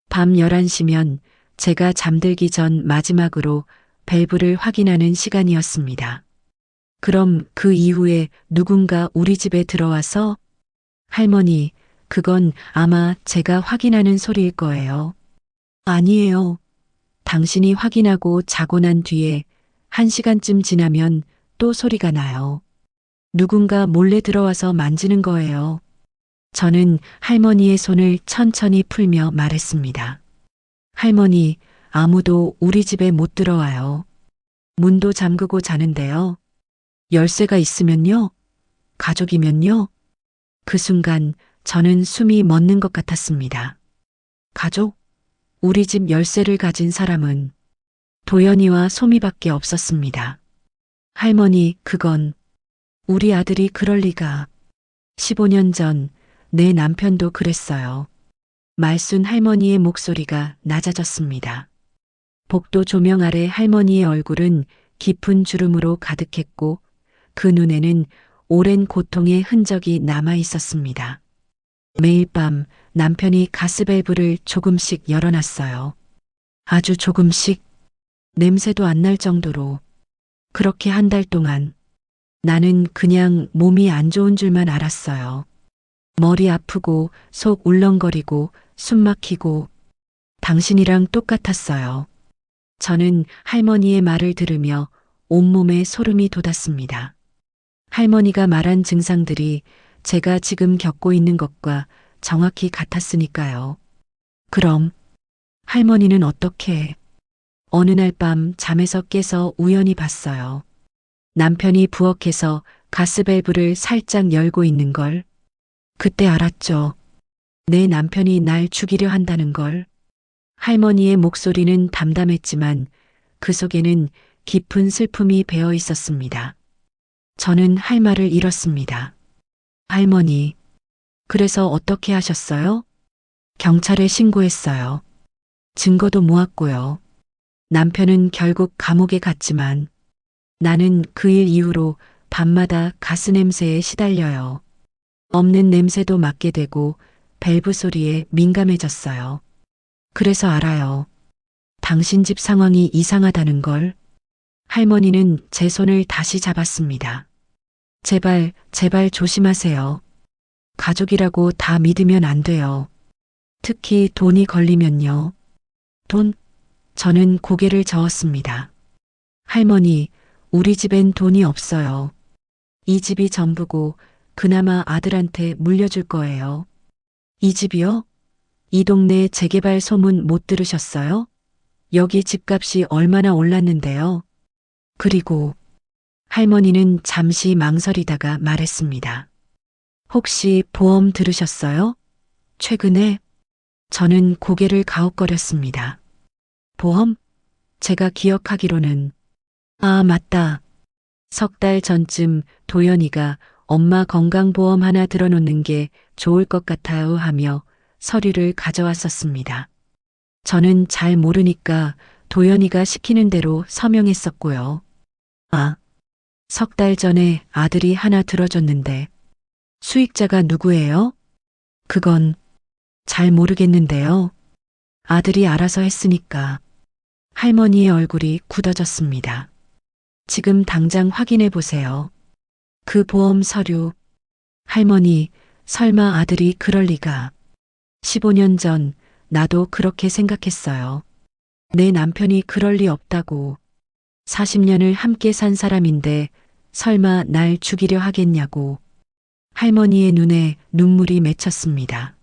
밤 11시면 제가 잠들기 전 마지막으로 밸브를 확인하는 시간이었습니다. 그럼 그 이후에 누군가 우리 집에 들어와서 할머니, 그건 아마 제가 확인하는 소리일 거예요. 아니에요. 당신이 확인하고 자고 난 뒤에 1시간쯤 지나면 또 소리가 나요. 누군가 몰래 들어와서 만지는 거예요. 저는 할머니의 손을 천천히 풀며 말했습니다. 할머니, 아무도 우리 집에 못 들어와요. 문도 잠그고 자는데요. 열쇠가 있으면요? 가족이면요? 그 순간 저는 숨이 멎는 것 같았습니다. 가족? 우리 집 열쇠를 가진 사람은 도연이와 소미밖에 없었습니다. 할머니, 그건 우리 아들이 그럴 리가. 15년 전 내 남편도 그랬어요. 말순 할머니의 목소리가 낮아졌습니다. 복도 조명 아래 할머니의 얼굴은 깊은 주름으로 가득했고 그 눈에는 오랜 고통의 흔적이 남아 있었습니다. 매일 밤 남편이 가스밸브를 조금씩 열어놨어요. 아주 조금씩, 냄새도 안 날 정도로. 그렇게 한 달 동안 나는 그냥 몸이 안 좋은 줄만 알았어요. 머리 아프고 속 울렁거리고 숨 막히고 당신이랑 똑같았어요. 저는 할머니의 말을 들으며 온몸에 소름이 돋았습니다. 할머니가 말한 증상들이 제가 지금 겪고 있는 것과 정확히 같았으니까요. 그럼 할머니는 어떻게? 어느 날 밤 잠에서 깨서 우연히 봤어요. 남편이 부엌에서 가스밸브를 살짝 열고 있는 걸. 그때 알았죠. 내 남편이 날 죽이려 한다는 걸. 할머니의 목소리는 담담했지만 그 속에는 깊은 슬픔이 배어 있었습니다. 저는 할 말을 잃었습니다. 할머니, 그래서 어떻게 하셨어요? 경찰에 신고했어요. 증거도 모았고요. 남편은 결국 감옥에 갔지만 나는 그 일 이후로 밤마다 가스 냄새에 시달려요. 없는 냄새도 맡게 되고 밸브 소리에 민감해졌어요. 그래서 알아요. 당신 집 상황이 이상하다는 걸. 할머니는 제 손을 다시 잡았습니다. 제발, 제발 조심하세요. 가족이라고 다 믿으면 안 돼요. 특히 돈이 걸리면요. 돈? 저는 고개를 저었습니다. 할머니, 우리 집엔 돈이 없어요. 이 집이 전부고 그나마 아들한테 물려줄 거예요. 이 집이요? 이 동네 재개발 소문 못 들으셨어요? 여기 집값이 얼마나 올랐는데요. 그리고 할머니는 잠시 망설이다가 말했습니다. 혹시 보험 들으셨어요? 최근에? 저는 고개를 가웃거렸습니다. 보험? 제가 기억하기로는. 아, 맞다. 석 달 전쯤 도연이가 엄마 건강보험 하나 들어놓는 게 좋을 것 같아요 하며 서류를 가져왔었습니다. 저는 잘 모르니까 도연이가 시키는 대로 서명했었고요. 아, 석 달 전에 아들이 하나 들어줬는데 수익자가 누구예요? 그건 잘 모르겠는데요. 아들이 알아서 했으니까. 할머니의 얼굴이 굳어졌습니다. 지금 당장 확인해 보세요. 그 보험 서류. 할머니, 설마 아들이 그럴 리가. 15년 전 나도 그렇게 생각했어요. 내 남편이 그럴 리 없다고. 40년을 함께 산 사람인데 설마 날 죽이려 하겠냐고. 할머니의 눈에 눈물이 맺혔습니다.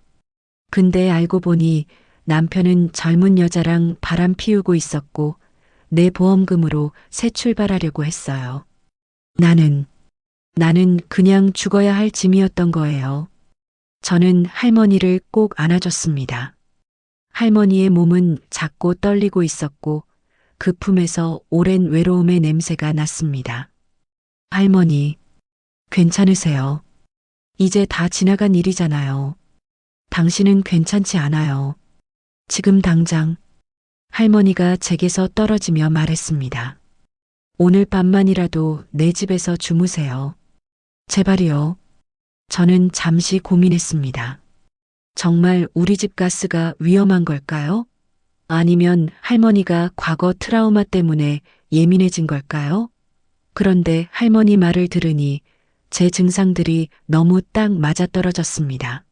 근데 알고 보니 남편은 젊은 여자랑 바람 피우고 있었고 내 보험금으로 새 출발하려고 했어요. 나는 그냥 죽어야 할 짐이었던 거예요. 저는 할머니를 꼭 안아줬습니다. 할머니의 몸은 작고 떨리고 있었고 그 품에서 오랜 외로움의 냄새가 났습니다. 할머니, 괜찮으세요? 이제 다 지나간 일이잖아요. 당신은 괜찮지 않아요. 지금 당장. 할머니가 제게서 떨어지며 말했습니다. 오늘 밤만이라도 내 집에서 주무세요. 제발이요. 저는 잠시 고민했습니다. 정말 우리 집 가스가 위험한 걸까요? 아니면 할머니가 과거 트라우마 때문에 예민해진 걸까요? 그런데 할머니 말을 들으니 제 증상들이 너무 딱 맞아떨어졌습니다.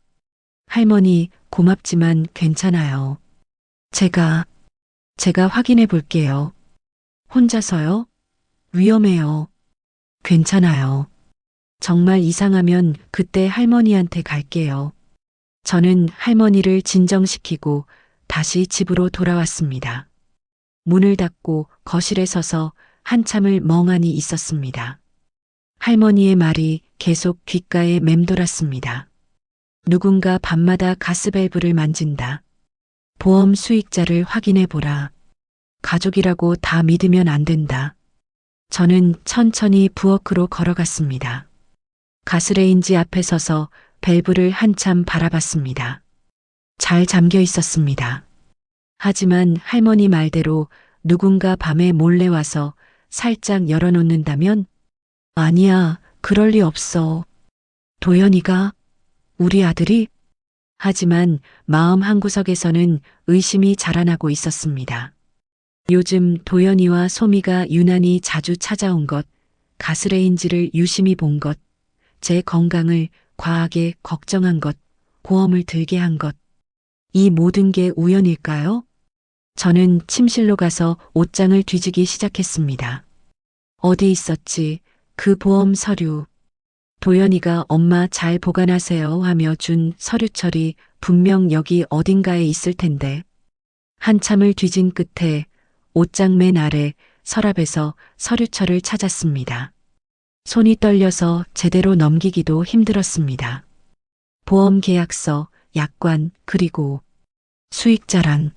할머니, 고맙지만 괜찮아요. 제가 확인해 볼게요. 혼자서요? 위험해요. 괜찮아요. 정말 이상하면 그때 할머니한테 갈게요. 저는 할머니를 진정시키고 다시 집으로 돌아왔습니다. 문을 닫고 거실에 서서 한참을 멍하니 있었습니다. 할머니의 말이 계속 귓가에 맴돌았습니다. 누군가 밤마다 가스밸브를 만진다. 보험 수익자를 확인해 보라. 가족이라고 다 믿으면 안 된다. 저는 천천히 부엌으로 걸어갔습니다. 가스레인지 앞에 서서 밸브를 한참 바라봤습니다. 잘 잠겨 있었습니다. 하지만 할머니 말대로 누군가 밤에 몰래 와서 살짝 열어놓는다면? 아니야, 그럴 리 없어. 도연이가? 우리 아들이? 하지만 마음 한구석에서는 의심이 자라나고 있었습니다. 요즘 도연이와 소미가 유난히 자주 찾아온 것, 가스레인지를 유심히 본 것, 제 건강을 과하게 걱정한 것, 보험을 들게 한 것. 이 모든 게 우연일까요? 저는 침실로 가서 옷장을 뒤지기 시작했습니다. 어디 있었지? 그 보험 서류. 도연이가 엄마 잘 보관하세요 하며 준 서류철이 분명 여기 어딘가에 있을 텐데. 한참을 뒤진 끝에 옷장 맨 아래 서랍에서 서류철을 찾았습니다. 손이 떨려서 제대로 넘기기도 힘들었습니다. 보험 계약서, 약관, 그리고 수익자란.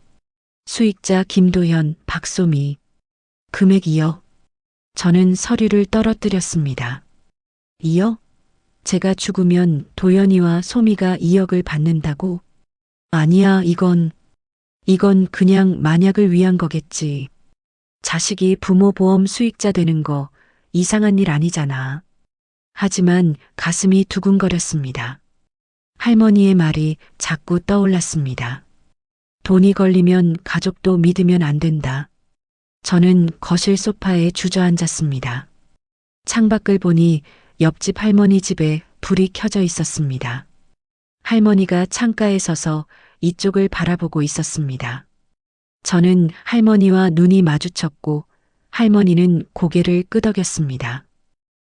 수익자 김도현, 박소미. 금액 2억. 저는 서류를 떨어뜨렸습니다. 2억? 제가 죽으면 도연이와 소미가 2억을 받는다고? 아니야, 이건 그냥 만약을 위한 거겠지. 자식이 부모 보험 수익자 되는 거 이상한 일 아니잖아. 하지만 가슴이 두근거렸습니다. 할머니의 말이 자꾸 떠올랐습니다. 돈이 걸리면 가족도 믿으면 안 된다. 저는 거실 소파에 주저앉았습니다. 창밖을 보니 옆집 할머니 집에 불이 켜져 있었습니다. 할머니가 창가에 서서 이쪽을 바라보고 있었습니다. 저는 할머니와 눈이 마주쳤고 할머니는 고개를 끄덕였습니다.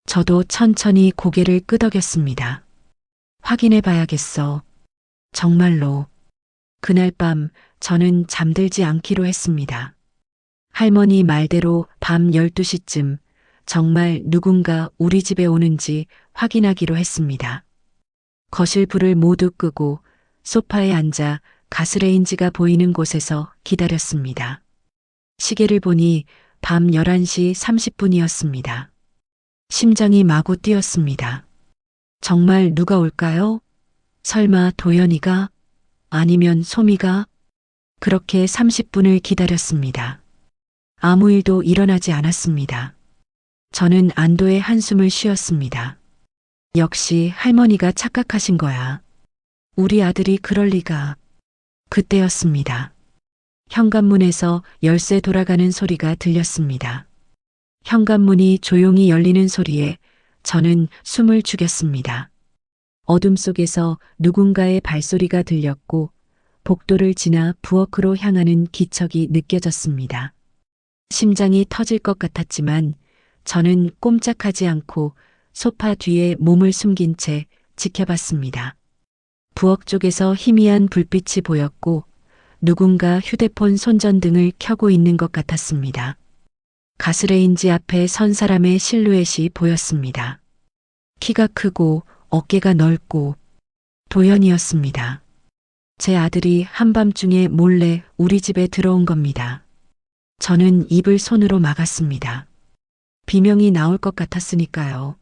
저도 천천히 고개를 끄덕였습니다. 확인해 봐야겠어. 정말로. 그날 밤 저는 잠들지 않기로 했습니다. 할머니 말대로 밤 12시쯤 정말 누군가 우리 집에 오는지 확인하기로 했습니다. 거실 불을 모두 끄고 소파에 앉아 가스레인지가 보이는 곳에서 기다렸습니다. 시계를 보니 밤 11시 30분이었습니다. 심장이 마구 뛰었습니다. 정말 누가 올까요? 설마 도연이가? 아니면 소미가? 그렇게 30분을 기다렸습니다. 아무 일도 일어나지 않았습니다. 저는 안도의 한숨을 쉬었습니다. 역시 할머니가 착각하신 거야. 우리 아들이 그럴 리가. 그때였습니다. 현관문에서 열쇠 돌아가는 소리가 들렸습니다. 현관문이 조용히 열리는 소리에 저는 숨을 죽였습니다. 어둠 속에서 누군가의 발소리가 들렸고 복도를 지나 부엌으로 향하는 기척이 느껴졌습니다. 심장이 터질 것 같았지만 저는 꼼짝하지 않고 소파 뒤에 몸을 숨긴 채 지켜봤습니다. 부엌 쪽에서 희미한 불빛이 보였고 누군가 휴대폰 손전등을 켜고 있는 것 같았습니다. 가스레인지 앞에 선 사람의 실루엣이 보였습니다. 키가 크고 어깨가 넓고 도연이었습니다. 제 아들이 한밤중에 몰래 우리 집에 들어온 겁니다. 저는 입을 손으로 막았습니다. 비명이 나올 것 같았으니까요.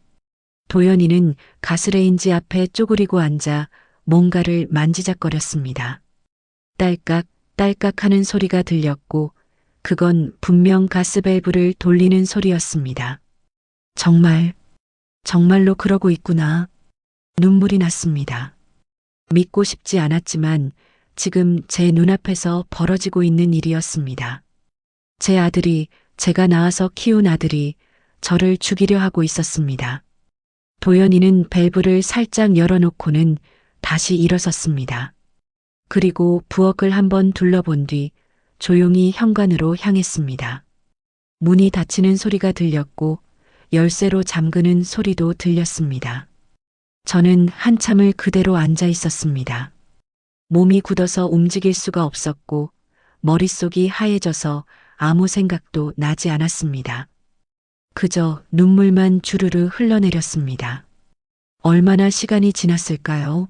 도연이는 가스레인지 앞에 쪼그리고 앉아 뭔가를 만지작거렸습니다. 딸깍 딸깍 하는 소리가 들렸고 그건 분명 가스밸브를 돌리는 소리였습니다. 정말로 그러고 있구나. 눈물이 났습니다. 믿고 싶지 않았지만 지금 제 눈앞에서 벌어지고 있는 일이었습니다. 제 아들이, 제가 낳아서 키운 아들이 저를 죽이려 하고 있었습니다. 도연이는 밸브를 살짝 열어놓고는 다시 일어섰습니다. 그리고 부엌을 한번 둘러본 뒤 조용히 현관으로 향했습니다. 문이 닫히는 소리가 들렸고 열쇠로 잠그는 소리도 들렸습니다. 저는 한참을 그대로 앉아 있었습니다. 몸이 굳어서 움직일 수가 없었고 머릿속이 하얘져서 아무 생각도 나지 않았습니다. 그저 눈물만 주르르 흘러내렸습니다. 얼마나 시간이 지났을까요?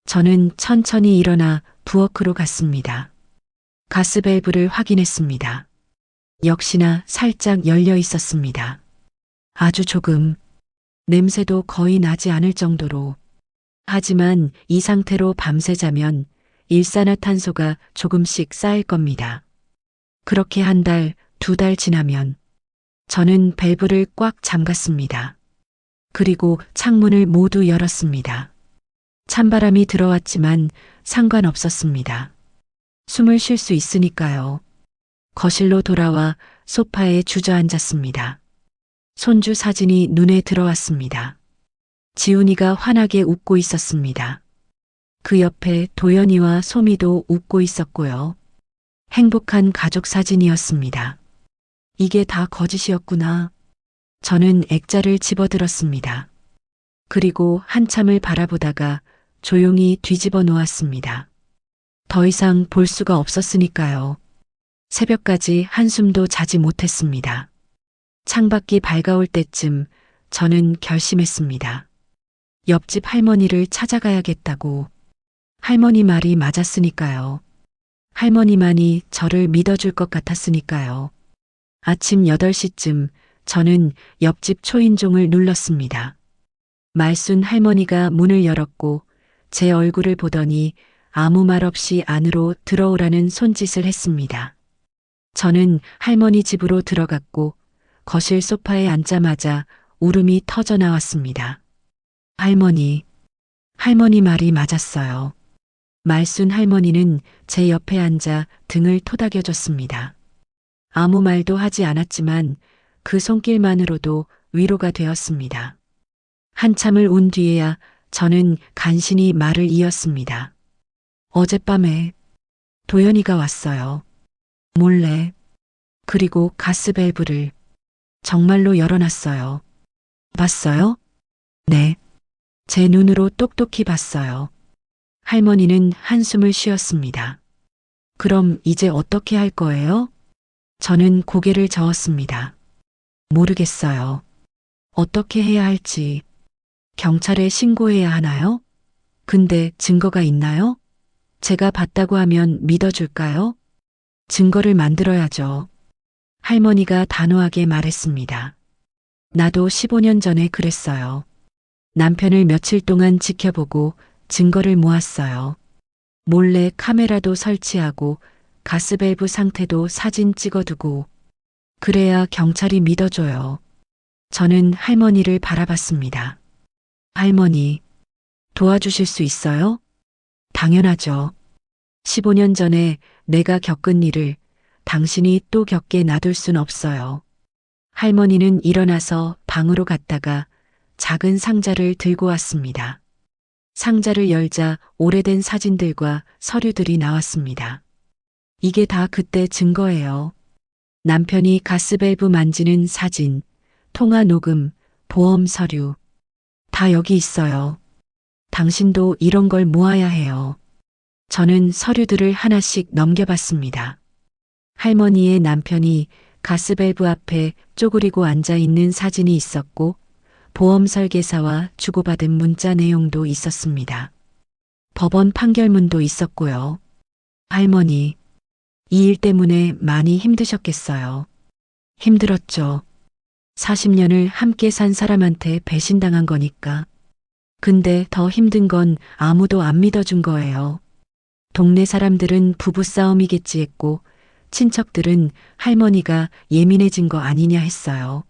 저는 천천히 일어나 부엌으로 갔습니다. 가스밸브를 확인했습니다. 역시나 살짝 열려 있었습니다. 아주 조금, 냄새도 거의 나지 않을 정도로. 하지만 이 상태로 밤새 자면 일산화탄소가 조금씩 쌓일 겁니다. 그렇게 한 달, 두 달 지나면 저는 밸브를 꽉 잠갔습니다. 그리고 창문을 모두 열었습니다. 찬바람이 들어왔지만 상관없었습니다. 숨을 쉴 수 있으니까요. 거실로 돌아와 소파에 주저앉았습니다. 손주 사진이 눈에 들어왔습니다. 지훈이가 환하게 웃고 있었습니다. 그 옆에 도연이와 소미도 웃고 있었고요. 행복한 가족 사진이었습니다. 이게 다 거짓이었구나. 저는 액자를 집어들었습니다. 그리고 한참을 바라보다가 조용히 뒤집어 놓았습니다. 더 이상 볼 수가 없었으니까요. 새벽까지 한숨도 자지 못했습니다. 창밖이 밝아올 때쯤 저는 결심했습니다. 옆집 할머니를 찾아가야겠다고. 할머니 말이 맞았으니까요. 할머니만이 저를 믿어줄 것 같았으니까요. 아침 8시쯤 저는 옆집 초인종을 눌렀습니다. 말순 할머니가 문을 열었고 제 얼굴을 보더니 아무 말 없이 안으로 들어오라는 손짓을 했습니다. 저는 할머니 집으로 들어갔고 거실 소파에 앉자마자 울음이 터져 나왔습니다. 할머니 말이 맞았어요. 말순 할머니는 제 옆에 앉아 등을 토닥여줬습니다. 아무 말도 하지 않았지만 그 손길만으로도 위로가 되었습니다. 한참을 운 뒤에야 저는 간신히 말을 이었습니다. 어젯밤에 도연이가 왔어요. 몰래. 그리고 가스밸브를 정말로 열어놨어요. 봤어요? 네. 제 눈으로 똑똑히 봤어요. 할머니는 한숨을 쉬었습니다. 그럼 이제 어떻게 할 거예요? 저는 고개를 저었습니다. 모르겠어요. 어떻게 해야 할지. 경찰에 신고해야 하나요? 근데 증거가 있나요? 제가 봤다고 하면 믿어줄까요? 증거를 만들어야죠. 할머니가 단호하게 말했습니다. 나도 15년 전에 그랬어요. 남편을 며칠 동안 지켜보고 증거를 모았어요. 몰래 카메라도 설치하고 가스밸브 상태도 사진 찍어두고. 그래야 경찰이 믿어줘요. 저는 할머니를 바라봤습니다. 할머니, 도와주실 수 있어요? 당연하죠. 15년 전에 내가 겪은 일을 당신이 또 겪게 놔둘 순 없어요. 할머니는 일어나서 방으로 갔다가 작은 상자를 들고 왔습니다. 상자를 열자 오래된 사진들과 서류들이 나왔습니다. 이게 다 그때 증거예요. 남편이 가스밸브 만지는 사진, 통화 녹음, 보험 서류. 다 여기 있어요. 당신도 이런 걸 모아야 해요. 저는 서류들을 하나씩 넘겨봤습니다. 할머니의 남편이 가스밸브 앞에 쪼그리고 앉아 있는 사진이 있었고 보험 설계사와 주고받은 문자 내용도 있었습니다. 법원 판결문도 있었고요. 할머니, 이 일 때문에 많이 힘드셨겠어요. 힘들었죠. 40년을 함께 산 사람한테 배신당한 거니까. 근데 더 힘든 건 아무도 안 믿어준 거예요. 동네 사람들은 부부싸움이겠지 했고 친척들은 할머니가 예민해진 거 아니냐 했어요.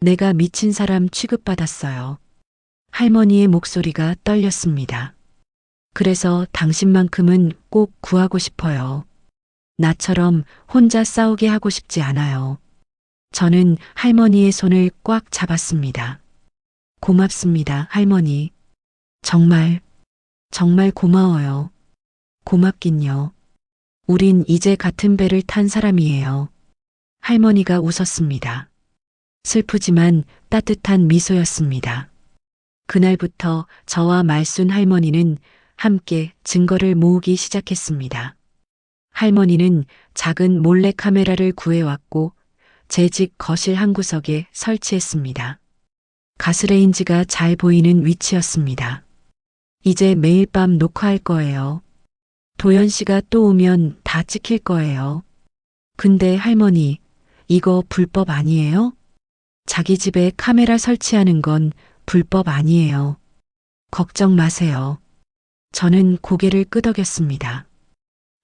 내가 미친 사람 취급받았어요. 할머니의 목소리가 떨렸습니다. 그래서 당신만큼은 꼭 구하고 싶어요. 나처럼 혼자 싸우게 하고 싶지 않아요. 저는 할머니의 손을 꽉 잡았습니다. 고맙습니다, 할머니. 정말, 정말 고마워요. 고맙긴요. 우린 이제 같은 배를 탄 사람이에요. 할머니가 웃었습니다. 슬프지만 따뜻한 미소였습니다. 그날부터 저와 말순 할머니는 함께 증거를 모으기 시작했습니다. 할머니는 작은 몰래카메라를 구해왔고 제 집 거실 한 구석에 설치했습니다. 가스레인지가 잘 보이는 위치였습니다. 이제 매일 밤 녹화할 거예요. 도연 씨가 또 오면 다 찍힐 거예요. 근데 할머니, 이거 불법 아니에요? 자기 집에 카메라 설치하는 건 불법 아니에요. 걱정 마세요. 저는 고개를 끄덕였습니다.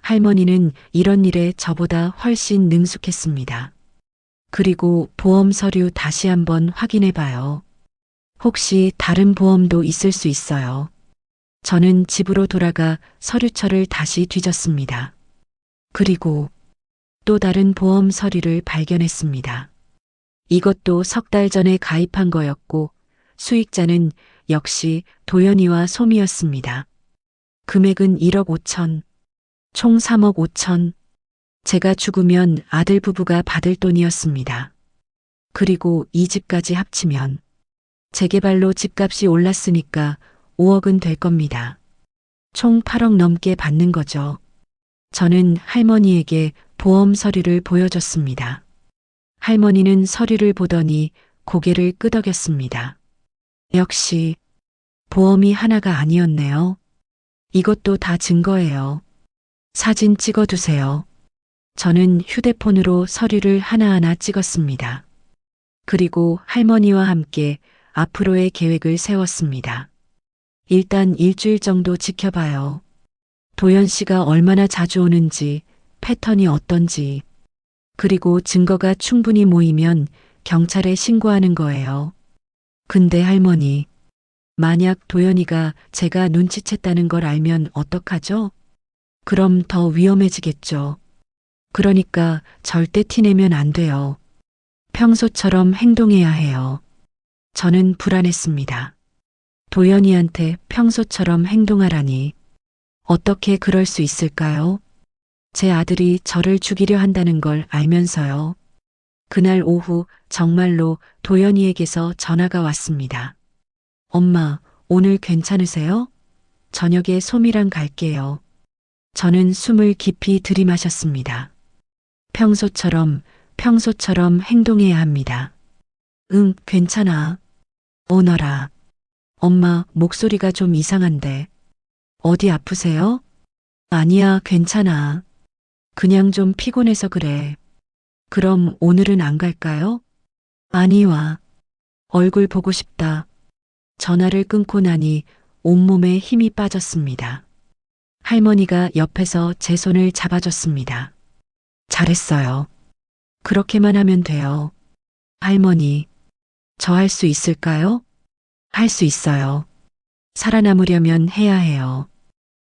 할머니는 이런 일에 저보다 훨씬 능숙했습니다. 그리고 보험 서류 다시 한번 확인해 봐요. 혹시 다른 보험도 있을 수 있어요. 저는 집으로 돌아가 서류철을 다시 뒤졌습니다. 그리고 또 다른 보험 서류를 발견했습니다. 이것도 석 달 전에 가입한 거였고 수익자는 역시 도연이와 솜이었습니다. 금액은 1억 5천, 총 3억 5천. 제가 죽으면 아들 부부가 받을 돈이었습니다. 그리고 이 집까지 합치면 재개발로 집값이 올랐으니까 5억은 될 겁니다. 총 8억 넘게 받는 거죠. 저는 할머니에게 보험 서류를 보여줬습니다. 할머니는 서류를 보더니 고개를 끄덕였습니다. 역시 보험이 하나가 아니었네요. 이것도 다 증거예요. 사진 찍어두세요. 저는 휴대폰으로 서류를 하나하나 찍었습니다. 그리고 할머니와 함께 앞으로의 계획을 세웠습니다. 일단 일주일 정도 지켜봐요. 도연 씨가 얼마나 자주 오는지, 패턴이 어떤지, 그리고 증거가 충분히 모이면 경찰에 신고하는 거예요. 근데 할머니, 만약 도연이가 제가 눈치챘다는 걸 알면 어떡하죠? 그럼 더 위험해지겠죠. 그러니까 절대 티내면 안 돼요. 평소처럼 행동해야 해요. 저는 불안했습니다. 도연이한테 평소처럼 행동하라니. 어떻게 그럴 수 있을까요? 제 아들이 저를 죽이려 한다는 걸 알면서요. 그날 오후 정말로 도연이에게서 전화가 왔습니다. 엄마, 오늘 괜찮으세요? 저녁에 솜이랑 갈게요. 저는 숨을 깊이 들이마셨습니다. 평소처럼 행동해야 합니다. 응, 괜찮아. 오너라. 엄마, 목소리가 좀 이상한데. 어디 아프세요? 아니야, 괜찮아. 그냥 좀 피곤해서 그래. 그럼 오늘은 안 갈까요? 아니, 와. 얼굴 보고 싶다. 전화를 끊고 나니 온몸에 힘이 빠졌습니다. 할머니가 옆에서 제 손을 잡아줬습니다. 잘했어요. 그렇게만 하면 돼요. 할머니, 저 할 수 있을까요? 할 수 있어요. 살아남으려면 해야 해요.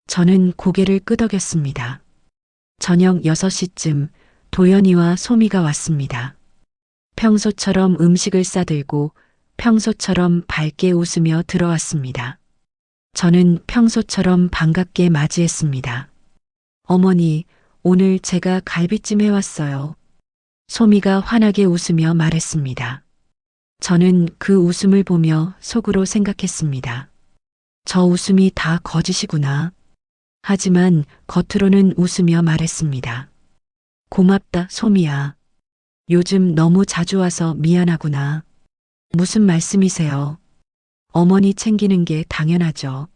저는 고개를 끄덕였습니다. 저녁 6시쯤 도연이와 솜이가 왔습니다. 평소처럼 음식을 싸들고 평소처럼 밝게 웃으며 들어왔습니다. 저는 평소처럼 반갑게 맞이했습니다. 어머니, 오늘 제가 갈비찜 해왔어요. 솜이가 환하게 웃으며 말했습니다. 저는 그 웃음을 보며 속으로 생각했습니다. 저 웃음이 다 거짓이구나. 하지만 겉으로는 웃으며 말했습니다. 고맙다, 솜이야. 요즘 너무 자주 와서 미안하구나. 무슨 말씀이세요? 어머니 챙기는 게 당연하죠.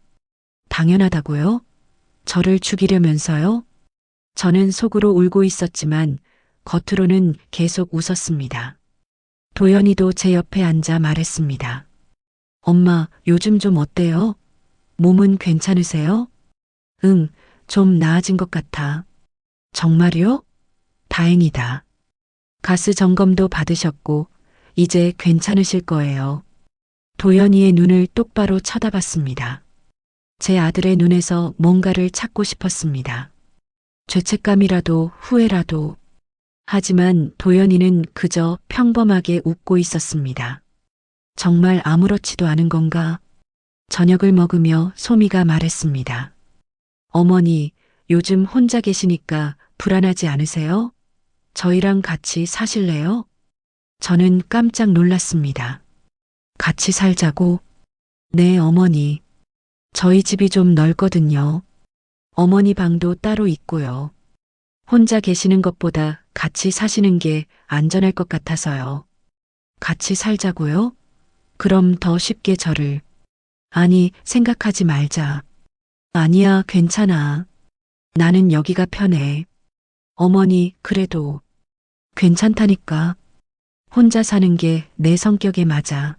당연하다고요? 저를 죽이려면서요? 저는 속으로 울고 있었지만 겉으로는 계속 웃었습니다. 도연이도 제 옆에 앉아 말했습니다. 엄마, 요즘 좀 어때요? 몸은 괜찮으세요? 응, 좀 나아진 것 같아. 정말요? 다행이다. 가스 점검도 받으셨고 이제 괜찮으실 거예요. 도연이의 눈을 똑바로 쳐다봤습니다. 제 아들의 눈에서 뭔가를 찾고 싶었습니다. 죄책감이라도 후회라도. 하지만 도연이는 그저 평범하게 웃고 있었습니다. 정말 아무렇지도 않은 건가? 저녁을 먹으며 소미가 말했습니다. 어머니, 요즘 혼자 계시니까 불안하지 않으세요? 저희랑 같이 사실래요? 저는 깜짝 놀랐습니다. 같이 살자고? 네, 어머니. 저희 집이 좀 넓거든요. 어머니 방도 따로 있고요. 혼자 계시는 것보다 같이 사시는 게 안전할 것 같아서요. 같이 살자고요? 그럼 더 쉽게 저를. 아니, 생각하지 말자. 아니야, 괜찮아. 나는 여기가 편해. 어머니, 그래도. 괜찮다니까. 혼자 사는 게 내 성격에 맞아.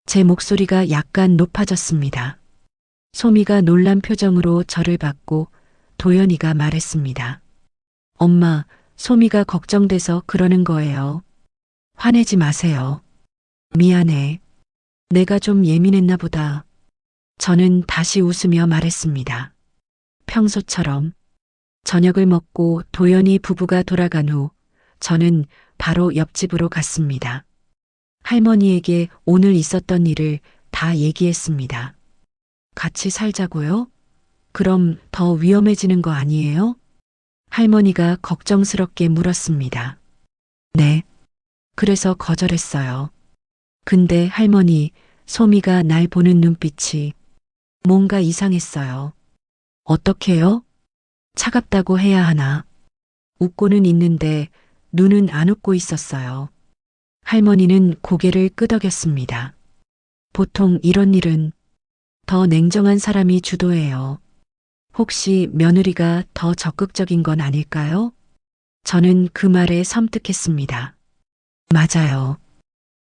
제 목소리가 약간 높아졌습니다. 소미가 놀란 표정으로 저를 봤고 도연이가 말했습니다. 엄마, 소미가 걱정돼서 그러는 거예요. 화내지 마세요. 미안해. 내가 좀 예민했나 보다. 저는 다시 웃으며 말했습니다. 평소처럼. 저녁을 먹고 도연이 부부가 돌아간 후 저는 바로 옆집으로 갔습니다. 할머니에게 오늘 있었던 일을 다 얘기했습니다. 같이 살자고요? 그럼 더 위험해지는 거 아니에요? 할머니가 걱정스럽게 물었습니다. 네. 그래서 거절했어요. 근데 할머니, 소미가 날 보는 눈빛이 뭔가 이상했어요. 어떻게요? 차갑다고 해야 하나? 웃고는 있는데 눈은 안 웃고 있었어요. 할머니는 고개를 끄덕였습니다. 보통 이런 일은 더 냉정한 사람이 주도해요. 혹시 며느리가 더 적극적인 건 아닐까요? 저는 그 말에 섬뜩했습니다. 맞아요.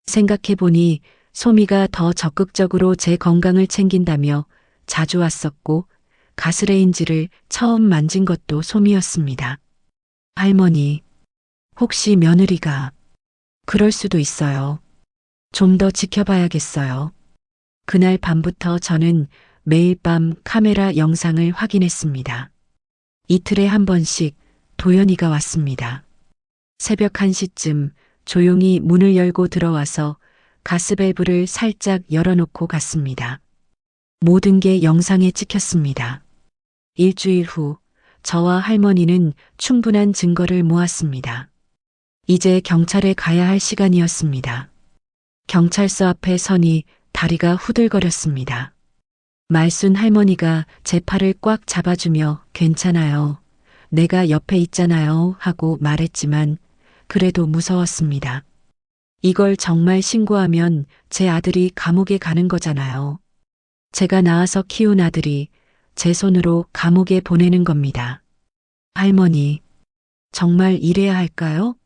생각해보니 소미가 더 적극적으로 제 건강을 챙긴다며 자주 왔었고 가스레인지를 처음 만진 것도 소미였습니다. 할머니, 혹시 며느리가 그럴 수도 있어요. 좀 더 지켜봐야겠어요. 그날 밤부터 저는 매일 밤 카메라 영상을 확인했습니다. 이틀에 한 번씩 도연이가 왔습니다. 새벽 1시쯤 조용히 문을 열고 들어와서 가스밸브를 살짝 열어놓고 갔습니다. 모든 게 영상에 찍혔습니다. 일주일 후 저와 할머니는 충분한 증거를 모았습니다. 이제 경찰에 가야 할 시간이었습니다. 경찰서 앞에 서니 다리가 후들거렸습니다. 말순 할머니가 제 팔을 꽉 잡아주며 괜찮아요. 내가 옆에 있잖아요 하고 말했지만 그래도 무서웠습니다. 이걸 정말 신고하면 제 아들이 감옥에 가는 거잖아요. 제가 낳아서 키운 아들이 제 손으로 감옥에 보내는 겁니다. 할머니, 정말 이래야 할까요?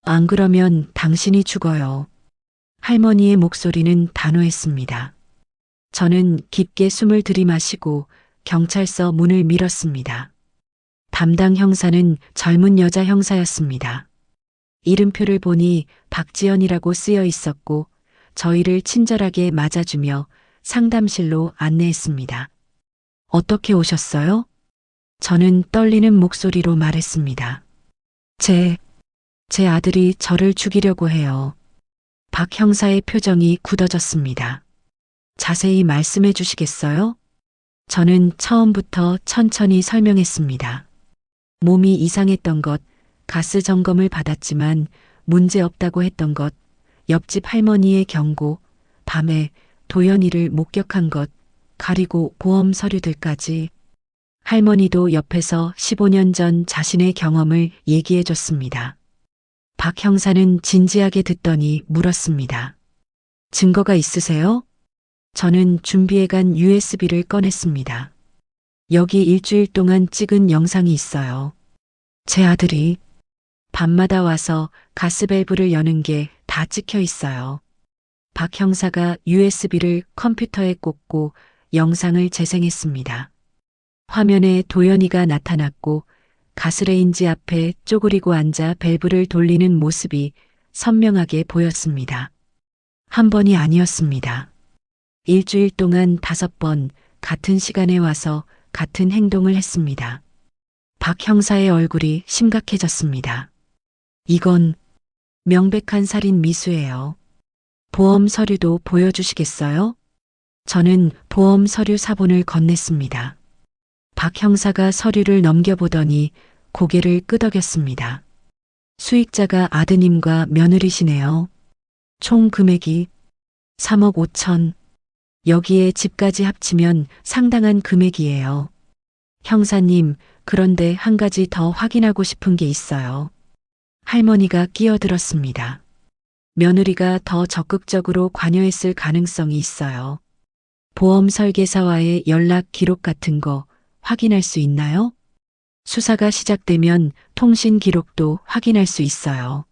안 그러면 당신이 죽어요. 할머니의 목소리는 단호했습니다. 저는 깊게 숨을 들이마시고 경찰서 문을 밀었습니다. 담당 형사는 젊은 여자 형사였습니다. 이름표를 보니 박지연이라고 쓰여 있었고 저희를 친절하게 맞아주며 상담실로 안내했습니다. 어떻게 오셨어요? 저는 떨리는 목소리로 말했습니다. 제 아들이 저를 죽이려고 해요. 박 형사의 표정이 굳어졌습니다. 자세히 말씀해 주시겠어요? 저는 처음부터 천천히 설명했습니다. 몸이 이상했던 것, 가스 점검을 받았지만 문제 없다고 했던 것, 옆집 할머니의 경고, 밤에 도연이를 목격한 것, 가리고 보험 서류들까지. 할머니도 옆에서 15년 전 자신의 경험을 얘기해 줬습니다. 박 형사는 진지하게 듣더니 물었습니다. 증거가 있으세요? 저는 준비해간 USB를 꺼냈습니다. 여기 일주일 동안 찍은 영상이 있어요. 제 아들이 밤마다 와서 가스밸브를 여는 게 다 찍혀 있어요. 박 형사가 USB를 컴퓨터에 꽂고 영상을 재생했습니다. 화면에 도연이가 나타났고 가스레인지 앞에 쪼그리고 앉아 밸브를 돌리는 모습이 선명하게 보였습니다. 한 번이 아니었습니다. 일주일 동안 5번 같은 시간에 와서 같은 행동을 했습니다. 박 형사의 얼굴이 심각해졌습니다. 이건 명백한 살인 미수예요. 보험 서류도 보여주시겠어요? 저는 보험 서류 사본을 건넸습니다. 박 형사가 서류를 넘겨보더니 고개를 끄덕였습니다. 수익자가 아드님과 며느리시네요. 총 금액이 3억 5천. 여기에 집까지 합치면 상당한 금액이에요. 형사님, 그런데 한 가지 더 확인하고 싶은 게 있어요. 할머니가 끼어들었습니다. 며느리가 더 적극적으로 관여했을 가능성이 있어요. 보험 설계사와의 연락 기록 같은 거 확인할 수 있나요? 수사가 시작되면 통신 기록도 확인할 수 있어요.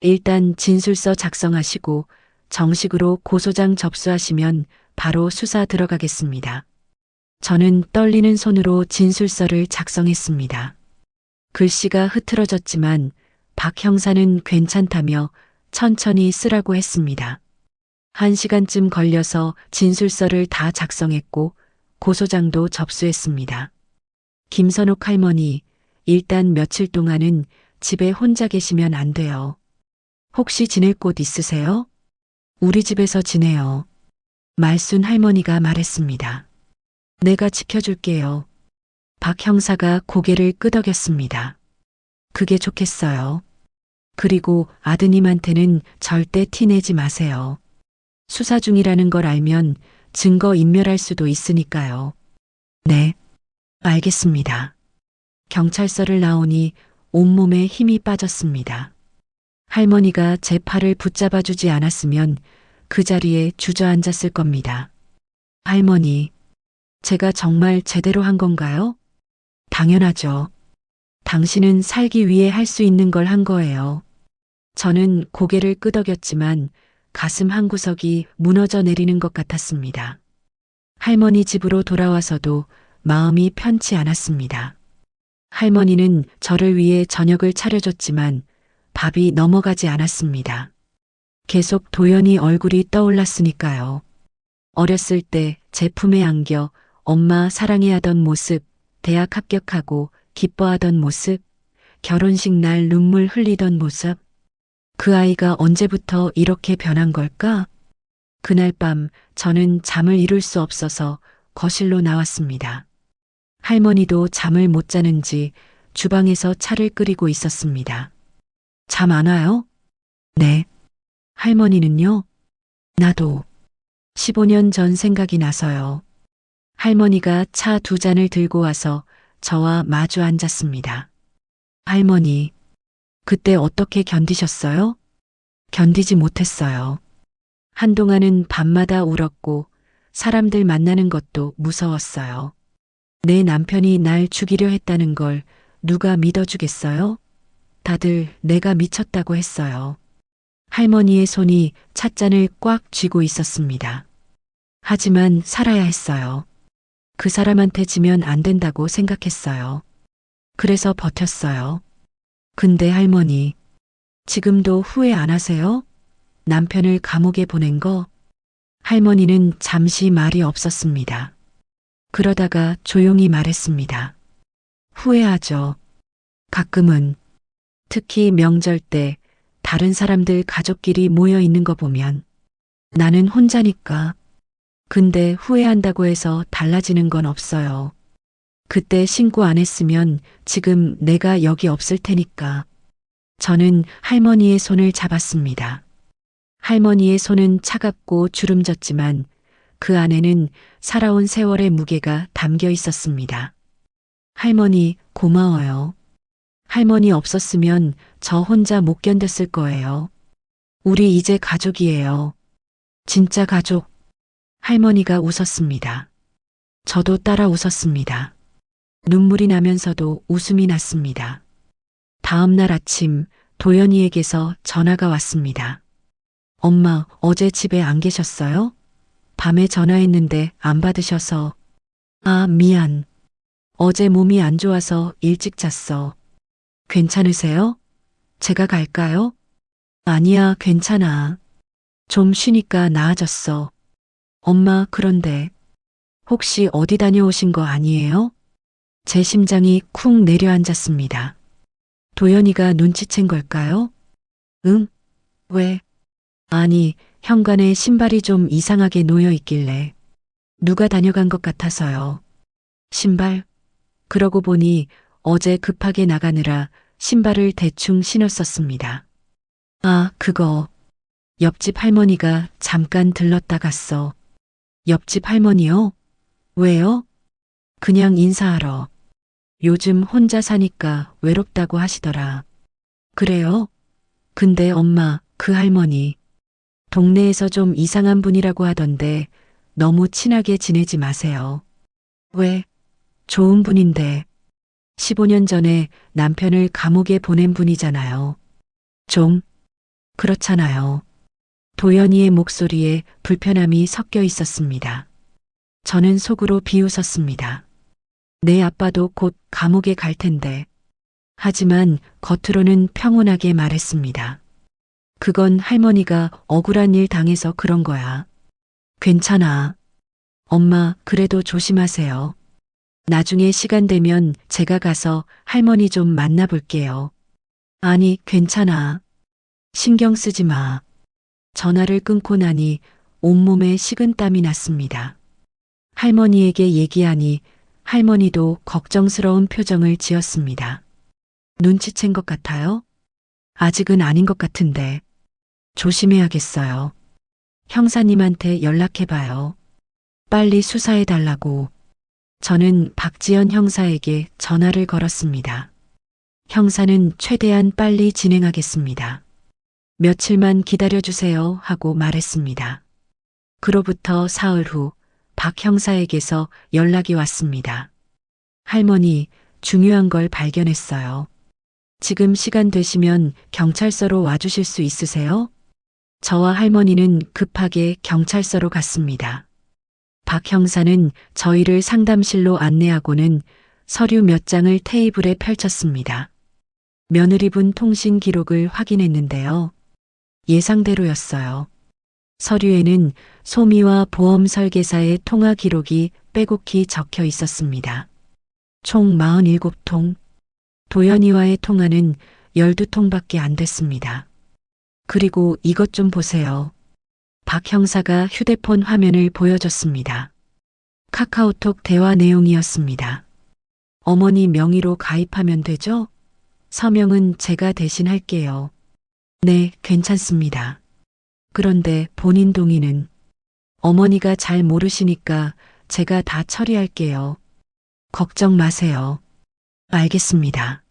일단 진술서 작성하시고 정식으로 고소장 접수하시면 바로 수사 들어가겠습니다. 저는 떨리는 손으로 진술서를 작성했습니다. 글씨가 흐트러졌지만 박 형사는 괜찮다며 천천히 쓰라고 했습니다. 1시간쯤 걸려서 진술서를 다 작성했고 고소장도 접수했습니다. 김선옥 할머니, 일단 며칠 동안은 집에 혼자 계시면 안 돼요. 혹시 지낼 곳 있으세요? 우리 집에서 지내요. 말순 할머니가 말했습니다. 내가 지켜줄게요. 박 형사가 고개를 끄덕였습니다. 그게 좋겠어요. 그리고 아드님한테는 절대 티내지 마세요. 수사 중이라는 걸 알면 증거 인멸할 수도 있으니까요. 네, 알겠습니다. 경찰서를 나오니 온몸에 힘이 빠졌습니다. 할머니가 제 팔을 붙잡아 주지 않았으면 그 자리에 주저앉았을 겁니다. 할머니, 제가 정말 제대로 한 건가요? 당연하죠. 당신은 살기 위해 할 수 있는 걸 한 거예요. 저는 고개를 끄덕였지만 가슴 한구석이 무너져 내리는 것 같았습니다. 할머니 집으로 돌아와서도 마음이 편치 않았습니다. 할머니는 저를 위해 저녁을 차려줬지만 밥이 넘어가지 않았습니다. 계속 도연이 얼굴이 떠올랐으니까요. 어렸을 때 제 품에 안겨 엄마 사랑해하던 모습, 대학 합격하고 기뻐하던 모습, 결혼식 날 눈물 흘리던 모습. 그 아이가 언제부터 이렇게 변한 걸까? 그날 밤 저는 잠을 이룰 수 없어서 거실로 나왔습니다. 할머니도 잠을 못 자는지 주방에서 차를 끓이고 있었습니다. 잠 안 와요? 네. 할머니는요? 나도. 15년 전 생각이 나서요. 할머니가 차 2잔을 들고 와서 저와 마주 앉았습니다. 할머니, 그때 어떻게 견디셨어요? 견디지 못했어요. 한동안은 밤마다 울었고 사람들 만나는 것도 무서웠어요. 내 남편이 날 죽이려 했다는 걸 누가 믿어주겠어요? 다들 내가 미쳤다고 했어요. 할머니의 손이 찻잔을 꽉 쥐고 있었습니다. 하지만 살아야 했어요. 그 사람한테 지면 안 된다고 생각했어요. 그래서 버텼어요. 근데 할머니, 지금도 후회 안 하세요? 남편을 감옥에 보낸 거? 할머니는 잠시 말이 없었습니다. 그러다가 조용히 말했습니다. 후회하죠. 가끔은, 특히 명절 때 다른 사람들 가족끼리 모여 있는 거 보면 나는 혼자니까. 근데 후회한다고 해서 달라지는 건 없어요. 그때 신고 안 했으면 지금 내가 여기 없을 테니까. 저는 할머니의 손을 잡았습니다. 할머니의 손은 차갑고 주름졌지만 그 안에는 살아온 세월의 무게가 담겨 있었습니다. 할머니, 고마워요. 할머니 없었으면 저 혼자 못 견뎠을 거예요. 우리 이제 가족이에요. 진짜 가족. 할머니가 웃었습니다. 저도 따라 웃었습니다. 눈물이 나면서도 웃음이 났습니다. 다음 날 아침 도연이에게서 전화가 왔습니다. 엄마, 어제 집에 안 계셨어요? 밤에 전화했는데 안 받으셔서. 아, 미안. 어제 몸이 안 좋아서 일찍 잤어. 괜찮으세요? 제가 갈까요? 아니야, 괜찮아. 좀 쉬니까 나아졌어. 엄마, 그런데 혹시 어디 다녀오신 거 아니에요? 제 심장이 쿵 내려앉았습니다. 도연이가 눈치챈 걸까요? 응? 왜? 아니, 현관에 신발이 좀 이상하게 놓여 있길래 누가 다녀간 것 같아서요. 신발? 그러고 보니 어제 급하게 나가느라 신발을 대충 신었었습니다. 아, 그거. 옆집 할머니가 잠깐 들렀다 갔어. 옆집 할머니요? 왜요? 그냥 인사하러. 요즘 혼자 사니까 외롭다고 하시더라. 그래요? 근데 엄마, 그 할머니. 동네에서 좀 이상한 분이라고 하던데 너무 친하게 지내지 마세요. 왜? 좋은 분인데. 15년 전에 남편을 감옥에 보낸 분이잖아요. 좀, 그렇잖아요. 도연이의 목소리에 불편함이 섞여 있었습니다. 저는 속으로 비웃었습니다. 내 아빠도 곧 감옥에 갈 텐데. 하지만 겉으로는 평온하게 말했습니다. 그건 할머니가 억울한 일 당해서 그런 거야. 괜찮아. 엄마, 그래도 조심하세요. 나중에 시간 되면 제가 가서 할머니 좀 만나볼게요. 아니, 괜찮아. 신경 쓰지 마. 전화를 끊고 나니 온몸에 식은땀이 났습니다. 할머니에게 얘기하니 할머니도 걱정스러운 표정을 지었습니다. 눈치챈 것 같아요? 아직은 아닌 것 같은데. 조심해야겠어요. 형사님한테 연락해봐요. 빨리 수사해달라고. 저는 박지연 형사에게 전화를 걸었습니다. 형사는 최대한 빨리 진행하겠습니다. 며칠만 기다려주세요 하고 말했습니다. 그로부터 사흘 후 박 형사에게서 연락이 왔습니다. 할머니, 중요한 걸 발견했어요. 지금 시간 되시면 경찰서로 와주실 수 있으세요? 저와 할머니는 급하게 경찰서로 갔습니다. 박 형사는 저희를 상담실로 안내하고는 서류 몇 장을 테이블에 펼쳤습니다. 며느리분 통신 기록을 확인했는데요. 예상대로였어요. 서류에는 소미와 보험 설계사의 통화 기록이 빼곡히 적혀 있었습니다. 총 47통. 도연이와의 통화는 12통밖에 안 됐습니다. 그리고 이것 좀 보세요. 박 형사가 휴대폰 화면을 보여줬습니다. 카카오톡 대화 내용이었습니다. 어머니 명의로 가입하면 되죠? 서명은 제가 대신 할게요. 네, 괜찮습니다. 그런데 본인 동의는 어머니가 잘 모르시니까 제가 다 처리할게요. 걱정 마세요. 알겠습니다.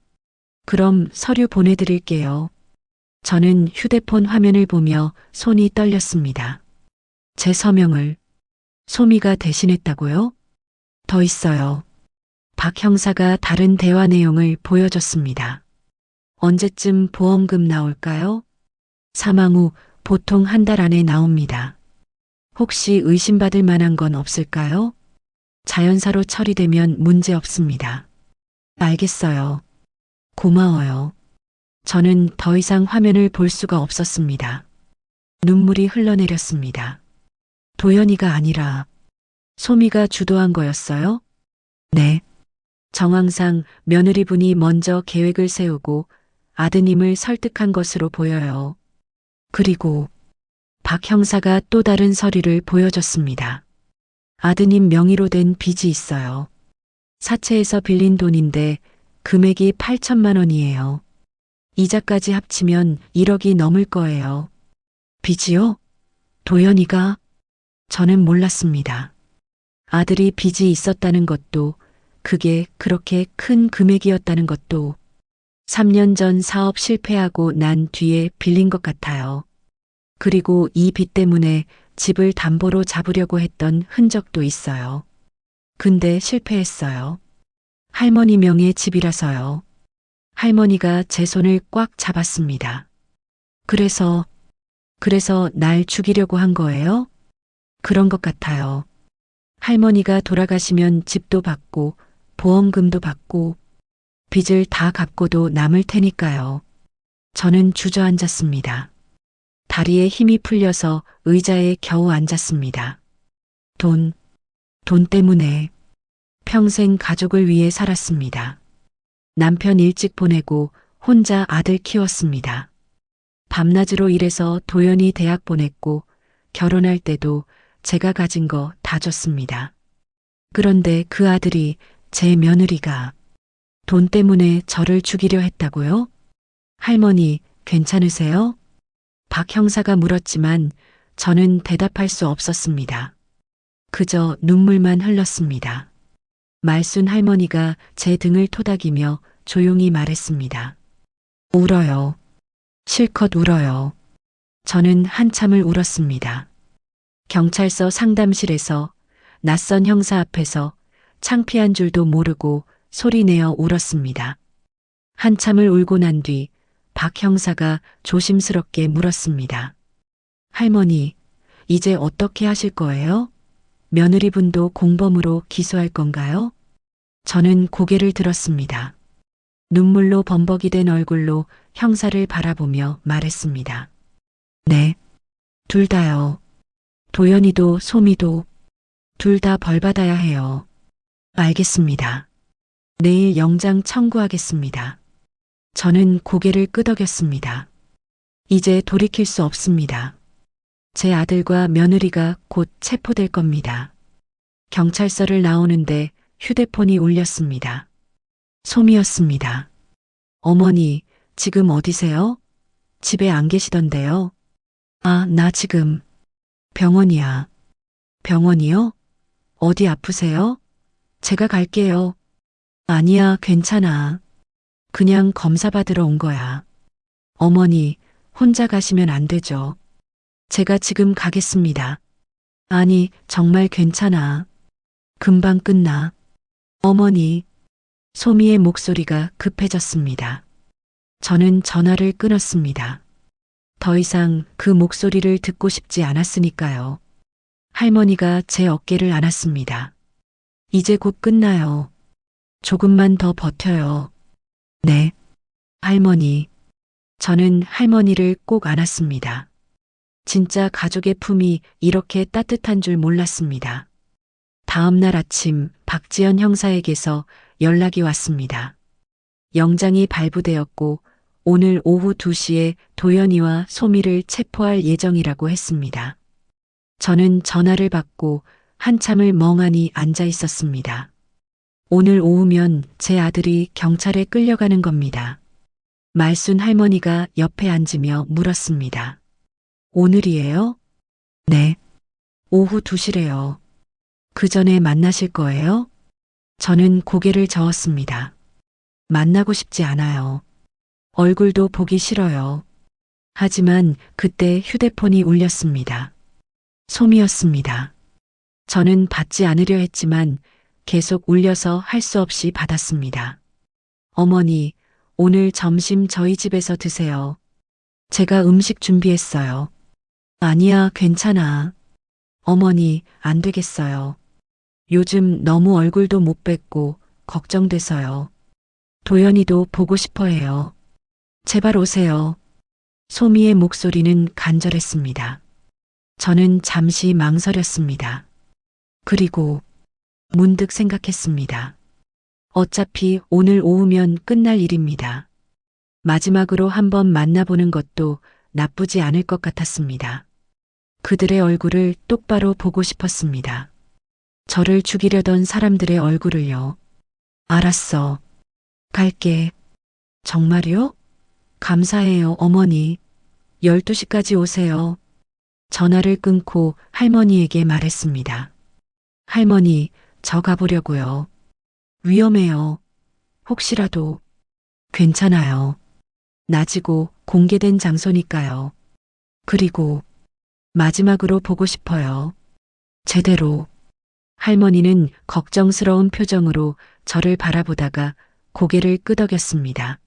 그럼 서류 보내드릴게요. 저는 휴대폰 화면을 보며 손이 떨렸습니다. 제 서명을 소미가 대신했다고요? 더 있어요. 박 형사가 다른 대화 내용을 보여줬습니다. 언제쯤 보험금 나올까요? 사망 후 보통 한 달 안에 나옵니다. 혹시 의심받을 만한 건 없을까요? 자연사로 처리되면 문제 없습니다. 알겠어요. 고마워요. 저는 더 이상 화면을 볼 수가 없었습니다. 눈물이 흘러내렸습니다. 도연이가 아니라 소미가 주도한 거였어요? 네. 정황상 며느리분이 먼저 계획을 세우고 아드님을 설득한 것으로 보여요. 그리고 박 형사가 또 다른 서류를 보여줬습니다. 아드님 명의로 된 빚이 있어요. 사채에서 빌린 돈인데 금액이 8천만 원이에요. 이자까지 합치면 1억이 넘을 거예요. 빚이요? 도연이가? 저는 몰랐습니다. 아들이 빚이 있었다는 것도, 그게 그렇게 큰 금액이었다는 것도 3년 전 사업 실패하고 난 뒤에 빌린 것 같아요. 그리고 이 빚 때문에 집을 담보로 잡으려고 했던 흔적도 있어요. 근데 실패했어요. 할머니 명의 집이라서요. 할머니가 제 손을 꽉 잡았습니다. 그래서 날 죽이려고 한 거예요? 그런 것 같아요. 할머니가 돌아가시면 집도 받고 보험금도 받고 빚을 다 갚고도 남을 테니까요. 저는 주저앉았습니다. 다리에 힘이 풀려서 의자에 겨우 앉았습니다. 돈, 돈 때문에 평생 가족을 위해 살았습니다. 남편 일찍 보내고 혼자 아들 키웠습니다. 밤낮으로 일해서 도연이 대학 보냈고 결혼할 때도 제가 가진 거 다 줬습니다. 그런데 그 아들이 제 며느리가 돈 때문에 저를 죽이려 했다고요? 할머니, 괜찮으세요? 박 형사가 물었지만 저는 대답할 수 없었습니다. 그저 눈물만 흘렀습니다. 말순 할머니가 제 등을 토닥이며 조용히 말했습니다. 울어요. 실컷 울어요. 저는 한참을 울었습니다. 경찰서 상담실에서 낯선 형사 앞에서 창피한 줄도 모르고 소리내어 울었습니다. 한참을 울고 난 뒤 박 형사가 조심스럽게 물었습니다. 할머니, 이제 어떻게 하실 거예요? 며느리분도 공범으로 기소할 건가요? 저는 고개를 들었습니다. 눈물로 범벅이 된 얼굴로 형사를 바라보며 말했습니다. 네, 둘 다요. 도연이도 소미도 둘 다 벌 받아야 해요. 알겠습니다. 내일 영장 청구하겠습니다. 저는 고개를 끄덕였습니다. 이제 돌이킬 수 없습니다. 제 아들과 며느리가 곧 체포될 겁니다. 경찰서를 나오는데 휴대폰이 울렸습니다. 소미였습니다. 어머니, 지금 어디세요? 집에 안 계시던데요. 아, 나 지금 병원이야. 병원이요? 어디 아프세요? 제가 갈게요. 아니야, 괜찮아. 그냥 검사 받으러 온 거야. 어머니, 혼자 가시면 안 되죠. 제가 지금 가겠습니다. 아니, 정말 괜찮아. 금방 끝나. 어머니. 소미의 목소리가 급해졌습니다. 저는 전화를 끊었습니다. 더 이상 그 목소리를 듣고 싶지 않았으니까요. 할머니가 제 어깨를 안았습니다. 이제 곧 끝나요. 조금만 더 버텨요. 네. 할머니. 저는 할머니를 꼭 안았습니다. 진짜 가족의 품이 이렇게 따뜻한 줄 몰랐습니다. 다음 날 아침 박지연 형사에게서 연락이 왔습니다. 영장이 발부되었고 오늘 오후 2시에 도연이와 소미를 체포할 예정이라고 했습니다. 저는 전화를 받고 한참을 멍하니 앉아 있었습니다. 오늘 오후면 제 아들이 경찰에 끌려가는 겁니다. 말순 할머니가 옆에 앉으며 물었습니다. 오늘이에요? 네. 오후 2시래요. 그 전에 만나실 거예요? 저는 고개를 저었습니다. 만나고 싶지 않아요. 얼굴도 보기 싫어요. 하지만 그때 휴대폰이 울렸습니다. 소미였습니다. 저는 받지 않으려 했지만 계속 울려서 할 수 없이 받았습니다. 어머니, 오늘 점심 저희 집에서 드세요. 제가 음식 준비했어요. 아니야, 괜찮아. 어머니, 안 되겠어요. 요즘 너무 얼굴도 못 뵙고 걱정돼서요. 도연이도 보고 싶어 해요. 제발 오세요. 소미의 목소리는 간절했습니다. 저는 잠시 망설였습니다. 그리고 문득 생각했습니다. 어차피 오늘 오후면 끝날 일입니다. 마지막으로 한번 만나보는 것도 나쁘지 않을 것 같았습니다. 그들의 얼굴을 똑바로 보고 싶었습니다. 저를 죽이려던 사람들의 얼굴을요. 알았어. 갈게. 정말요? 감사해요, 어머니. 12시까지 오세요. 전화를 끊고 할머니에게 말했습니다. 할머니, 저 가보려고요. 위험해요. 혹시라도. 괜찮아요. 낮이고 공개된 장소니까요. 그리고 마지막으로 보고 싶어요. 제대로. 할머니는 걱정스러운 표정으로 저를 바라보다가 고개를 끄덕였습니다.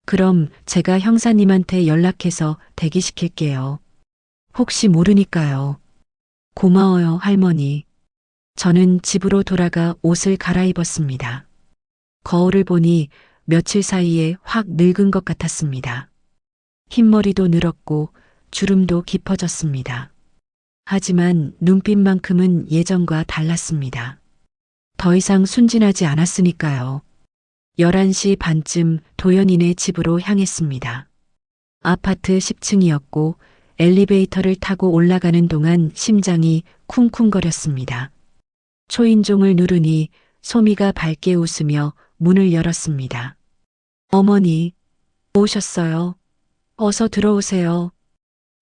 그럼 제가 형사님한테 연락해서 대기시킬게요. 혹시 모르니까요. 고마워요, 할머니. 저는 집으로 돌아가 옷을 갈아입었습니다. 거울을 보니 며칠 사이에 확 늙은 것 같았습니다. 흰머리도 늘었고 주름도 깊어졌습니다. 하지만 눈빛만큼은 예전과 달랐습니다. 더 이상 순진하지 않았으니까요. 11시 반쯤 도연이네 집으로 향했습니다. 아파트 10층이었고 엘리베이터를 타고 올라가는 동안 심장이 쿵쿵거렸습니다. 초인종을 누르니 소미가 밝게 웃으며 문을 열었습니다. 어머니, 오셨어요. 어서 들어오세요.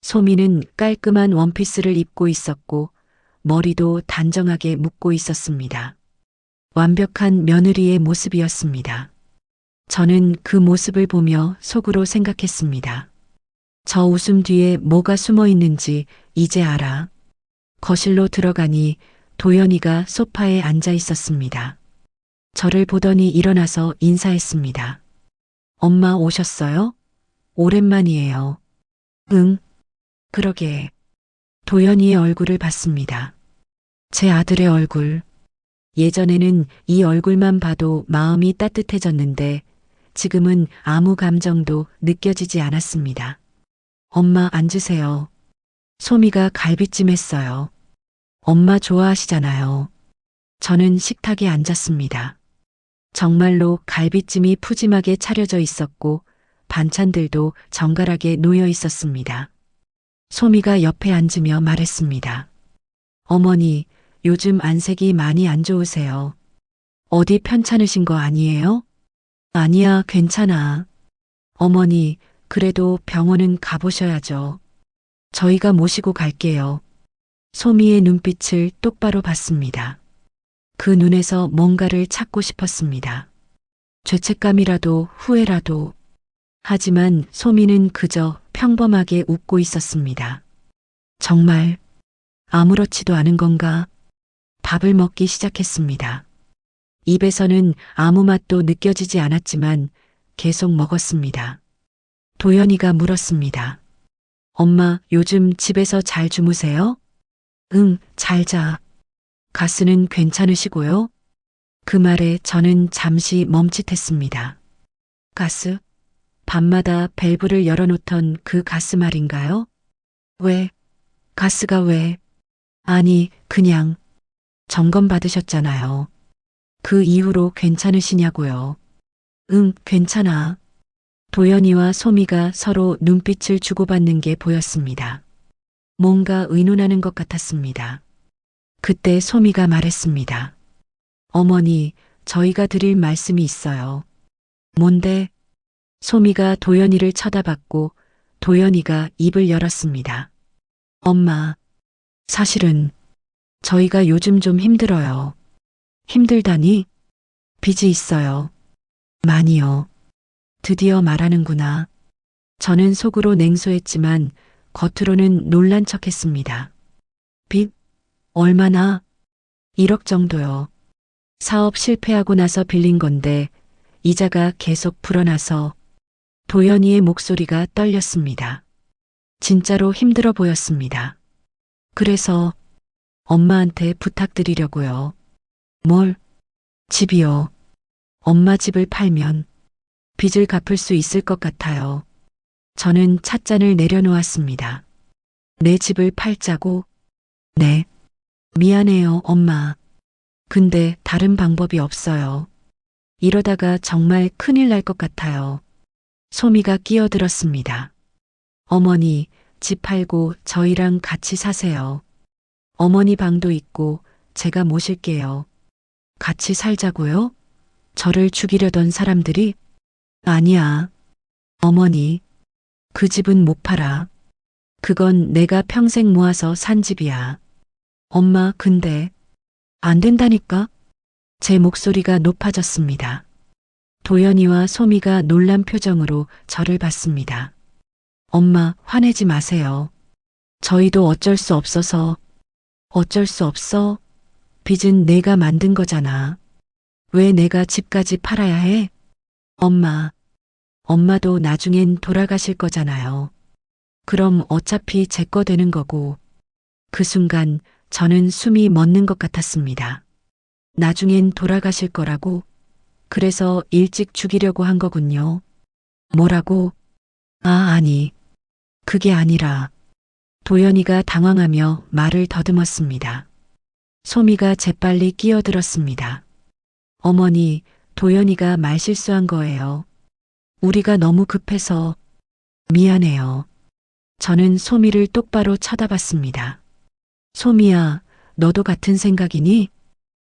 소미는 깔끔한 원피스를 입고 있었고 머리도 단정하게 묶고 있었습니다. 완벽한 며느리의 모습이었습니다. 저는 그 모습을 보며 속으로 생각했습니다. 저 웃음 뒤에 뭐가 숨어 있는지 이제 알아. 거실로 들어가니 도연이가 소파에 앉아 있었습니다. 저를 보더니 일어나서 인사했습니다. 엄마 오셨어요? 오랜만이에요. 응, 그러게. 도연이의 얼굴을 봤습니다. 제 아들의 얼굴. 예전에는 이 얼굴만 봐도 마음이 따뜻해졌는데 지금은 아무 감정도 느껴지지 않았습니다. 엄마 앉으세요. 소미가 갈비찜 했어요. 엄마 좋아하시잖아요. 저는 식탁에 앉았습니다. 정말로 갈비찜이 푸짐하게 차려져 있었고 반찬들도 정갈하게 놓여 있었습니다. 소미가 옆에 앉으며 말했습니다. 어머니, 요즘 안색이 많이 안 좋으세요. 어디 편찮으신 거 아니에요? 아니야, 괜찮아. 어머니, 그래도 병원은 가보셔야죠. 저희가 모시고 갈게요. 소미의 눈빛을 똑바로 봤습니다. 그 눈에서 뭔가를 찾고 싶었습니다. 죄책감이라도 후회라도. 하지만 소미는 그저 평범하게 웃고 있었습니다. 정말 아무렇지도 않은 건가? 밥을 먹기 시작했습니다. 입에서는 아무 맛도 느껴지지 않았지만 계속 먹었습니다. 도연이가 물었습니다. 엄마, 요즘 집에서 잘 주무세요? 응, 잘 자. 가스는 괜찮으시고요? 그 말에 저는 잠시 멈칫했습니다. 가스? 밤마다 밸브를 열어놓던 그 가스 말인가요? 왜? 가스가 왜? 아니, 그냥 점검 받으셨잖아요. 그 이후로 괜찮으시냐고요. 응, 괜찮아. 도연이와 소미가 서로 눈빛을 주고받는 게 보였습니다. 뭔가 의논하는 것 같았습니다. 그때 소미가 말했습니다. 어머니, 저희가 드릴 말씀이 있어요. 뭔데? 소미가 도연이를 쳐다봤고 도연이가 입을 열었습니다. 엄마, 사실은 저희가 요즘 좀 힘들어요. 힘들다니? 빚이 있어요. 많이요. 드디어 말하는구나. 저는 속으로 냉소했지만 겉으로는 놀란 척했습니다. 빚? 얼마나? 1억 정도요. 사업 실패하고 나서 빌린 건데 이자가 계속 불어나서. 도연이의 목소리가 떨렸습니다. 진짜로 힘들어 보였습니다. 그래서 엄마한테 부탁드리려고요. 뭘? 집이요. 엄마 집을 팔면 빚을 갚을 수 있을 것 같아요. 저는 찻잔을 내려놓았습니다. 내 집을 팔자고? 네. 미안해요, 엄마. 근데 다른 방법이 없어요. 이러다가 정말 큰일 날 것 같아요. 소미가 끼어들었습니다. 어머니, 집 팔고 저희랑 같이 사세요. 어머니 방도 있고 제가 모실게요. 같이 살자고요? 저를 죽이려던 사람들이? 아니야. 어머니, 그 집은 못 팔아. 그건 내가 평생 모아서 산 집이야. 엄마, 근데 안 된다니까? 제 목소리가 높아졌습니다. 도연이와 소미가 놀란 표정으로 저를 봤습니다. 엄마, 화내지 마세요. 저희도 어쩔 수 없어서. 어쩔 수 없어? 빚은 내가 만든 거잖아. 왜 내가 집까지 팔아야 해? 엄마, 엄마도 나중엔 돌아가실 거잖아요. 그럼 어차피 제 거 되는 거고. 그 순간 저는 숨이 멎는 것 같았습니다. 나중엔 돌아가실 거라고? 그래서 일찍 죽이려고 한 거군요. 뭐라고? 아니. 그게 아니라 도연이가 당황하며 말을 더듬었습니다. 소미가 재빨리 끼어들었습니다. 어머니, 도연이가 말실수한 거예요. 우리가 너무 급해서 미안해요. 저는 소미를 똑바로 쳐다봤습니다. 소미야, 너도 같은 생각이니?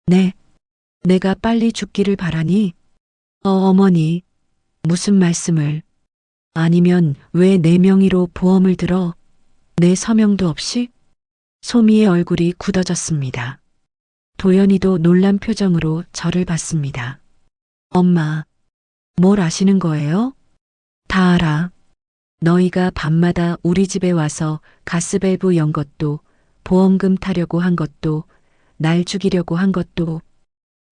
네. 내가 빨리 죽기를 바라니? 어머니, 무슨 말씀을? 아니면 왜 내 명의로 보험을 들어? 내 서명도 없이? 소미의 얼굴이 굳어졌습니다. 도연이도 놀란 표정으로 저를 봤습니다. 엄마, 뭘 아시는 거예요? 다 알아. 너희가 밤마다 우리 집에 와서 가스밸브 연 것도, 보험금 타려고 한 것도, 날 죽이려고 한 것도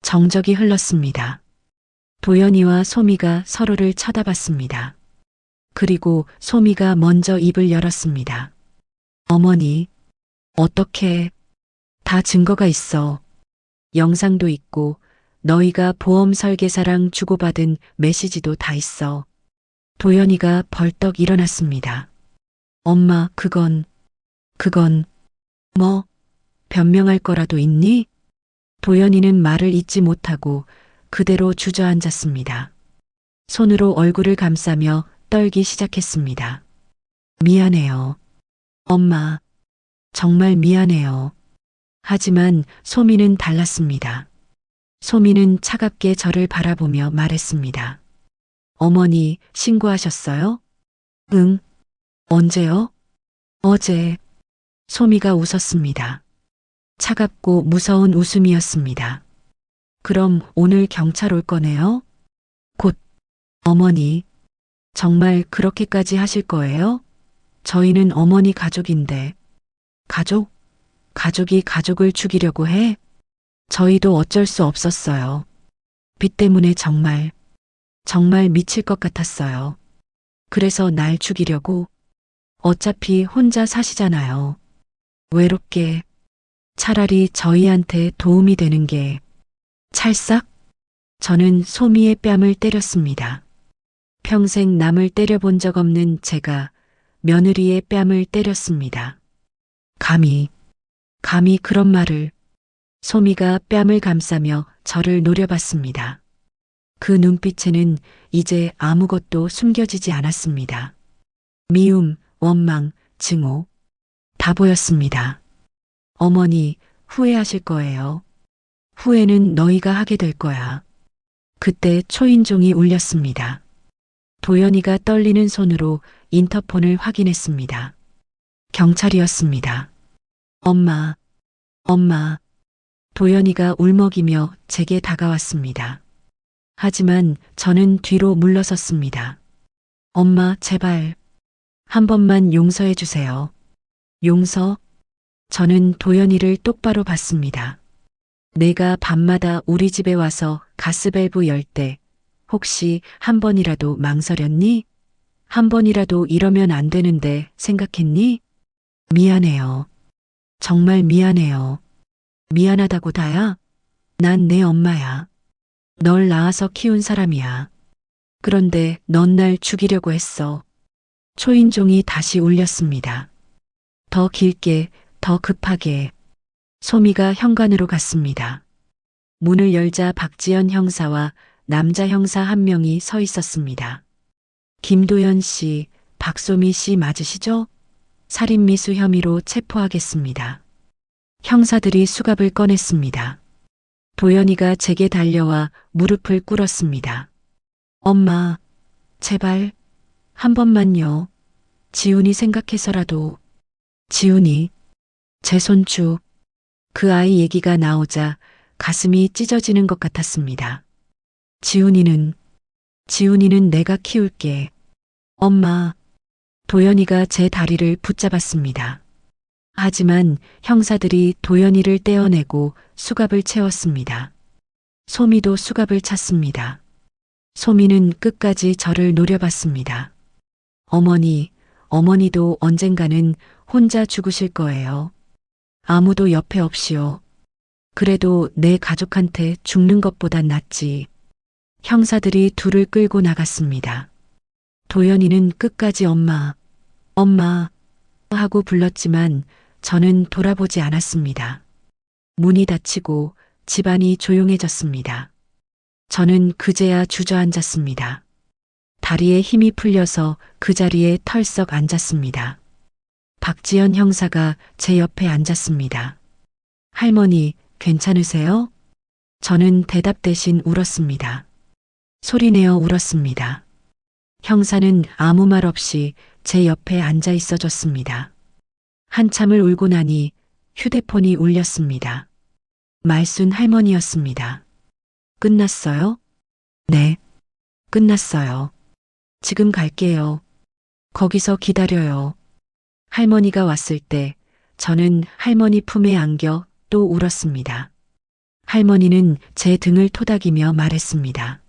정적이 흘렀습니다. 도연이와 소미가 서로를 쳐다봤습니다. 그리고 소미가 먼저 입을 열었습니다. 어머니, 어떻게? 다 증거가 있어. 영상도 있고 너희가 보험 설계사랑 주고받은 메시지도 다 있어. 도연이가 벌떡 일어났습니다. 엄마, 그건 뭐? 변명할 거라도 있니? 도연이는 말을 잇지 못하고 그대로 주저앉았습니다. 손으로 얼굴을 감싸며 떨기 시작했습니다. 미안해요. 엄마, 정말 미안해요. 하지만 소미는 달랐습니다. 소미는 차갑게 저를 바라보며 말했습니다. 어머니, 신고하셨어요? 응. 언제요? 어제. 소미가 웃었습니다. 차갑고 무서운 웃음이었습니다. 그럼 오늘 경찰 올 거네요? 곧. 어머니, 정말 그렇게까지 하실 거예요? 저희는 어머니 가족인데. 가족? 가족이 가족을 죽이려고 해? 저희도 어쩔 수 없었어요. 빚 때문에 정말 미칠 것 같았어요. 그래서 날 죽이려고. 어차피 혼자 사시잖아요. 외롭게. 차라리 저희한테 도움이 되는 게. 찰싹? 저는 소미의 뺨을 때렸습니다. 평생 남을 때려본 적 없는 제가 며느리의 뺨을 때렸습니다. 감히 그런 말을. 소미가 뺨을 감싸며 저를 노려봤습니다. 그 눈빛에는 이제 아무것도 숨겨지지 않았습니다. 미움, 원망, 증오. 다 보였습니다. 어머니, 후회하실 거예요. 후회는 너희가 하게 될 거야. 그때 초인종이 울렸습니다. 도연이가 떨리는 손으로 인터폰을 확인했습니다. 경찰이었습니다. 엄마. 도연이가 울먹이며 제게 다가왔습니다. 하지만 저는 뒤로 물러섰습니다. 엄마, 제발. 한 번만 용서해 주세요. 용서? 저는 도연이를 똑바로 봤습니다. 내가 밤마다 우리 집에 와서 가스밸브 열 때 혹시 한 번이라도 망설였니? 한 번이라도 이러면 안 되는데 생각했니? 미안해요. 정말 미안해요. 미안하다고 다야? 난 내 엄마야. 널 낳아서 키운 사람이야. 그런데 넌 날 죽이려고 했어. 초인종이 다시 울렸습니다. 더 길게, 더 급하게. 소미가 현관으로 갔습니다. 문을 열자 박지연 형사와 남자 형사 한 명이 서 있었습니다. 김도연 씨, 박소미 씨 맞으시죠? 살인미수 혐의로 체포하겠습니다. 형사들이 수갑을 꺼냈습니다. 도연이가 제게 달려와 무릎을 꿇었습니다. 엄마, 제발, 한 번만요. 지훈이 생각해서라도. 지훈이, 제 손주. 그 아이 얘기가 나오자 가슴이 찢어지는 것 같았습니다. 지훈이는 내가 키울게. 엄마. 도연이가 제 다리를 붙잡았습니다. 하지만 형사들이 도연이를 떼어내고 수갑을 채웠습니다. 소미도 수갑을 찼습니다. 소미는 끝까지 저를 노려봤습니다. 어머니도 언젠가는 혼자 죽으실 거예요. 아무도 옆에 없이요. 그래도 내 가족한테 죽는 것보단 낫지. 형사들이 둘을 끌고 나갔습니다. 도연이는 끝까지 엄마. 하고 불렀지만 저는 돌아보지 않았습니다. 문이 닫히고 집안이 조용해졌습니다. 저는 그제야 주저앉았습니다. 다리에 힘이 풀려서 그 자리에 털썩 앉았습니다. 박지연 형사가 제 옆에 앉았습니다. 할머니, 괜찮으세요? 저는 대답 대신 울었습니다. 소리내어 울었습니다. 형사는 아무 말 없이 제 옆에 앉아 있어 줬습니다. 한참을 울고 나니 휴대폰이 울렸습니다. 말순 할머니였습니다. 끝났어요? 네, 끝났어요. 지금 갈게요. 거기서 기다려요. 할머니가 왔을 때 저는 할머니 품에 안겨 또 울었습니다. 할머니는 제 등을 토닥이며 말했습니다.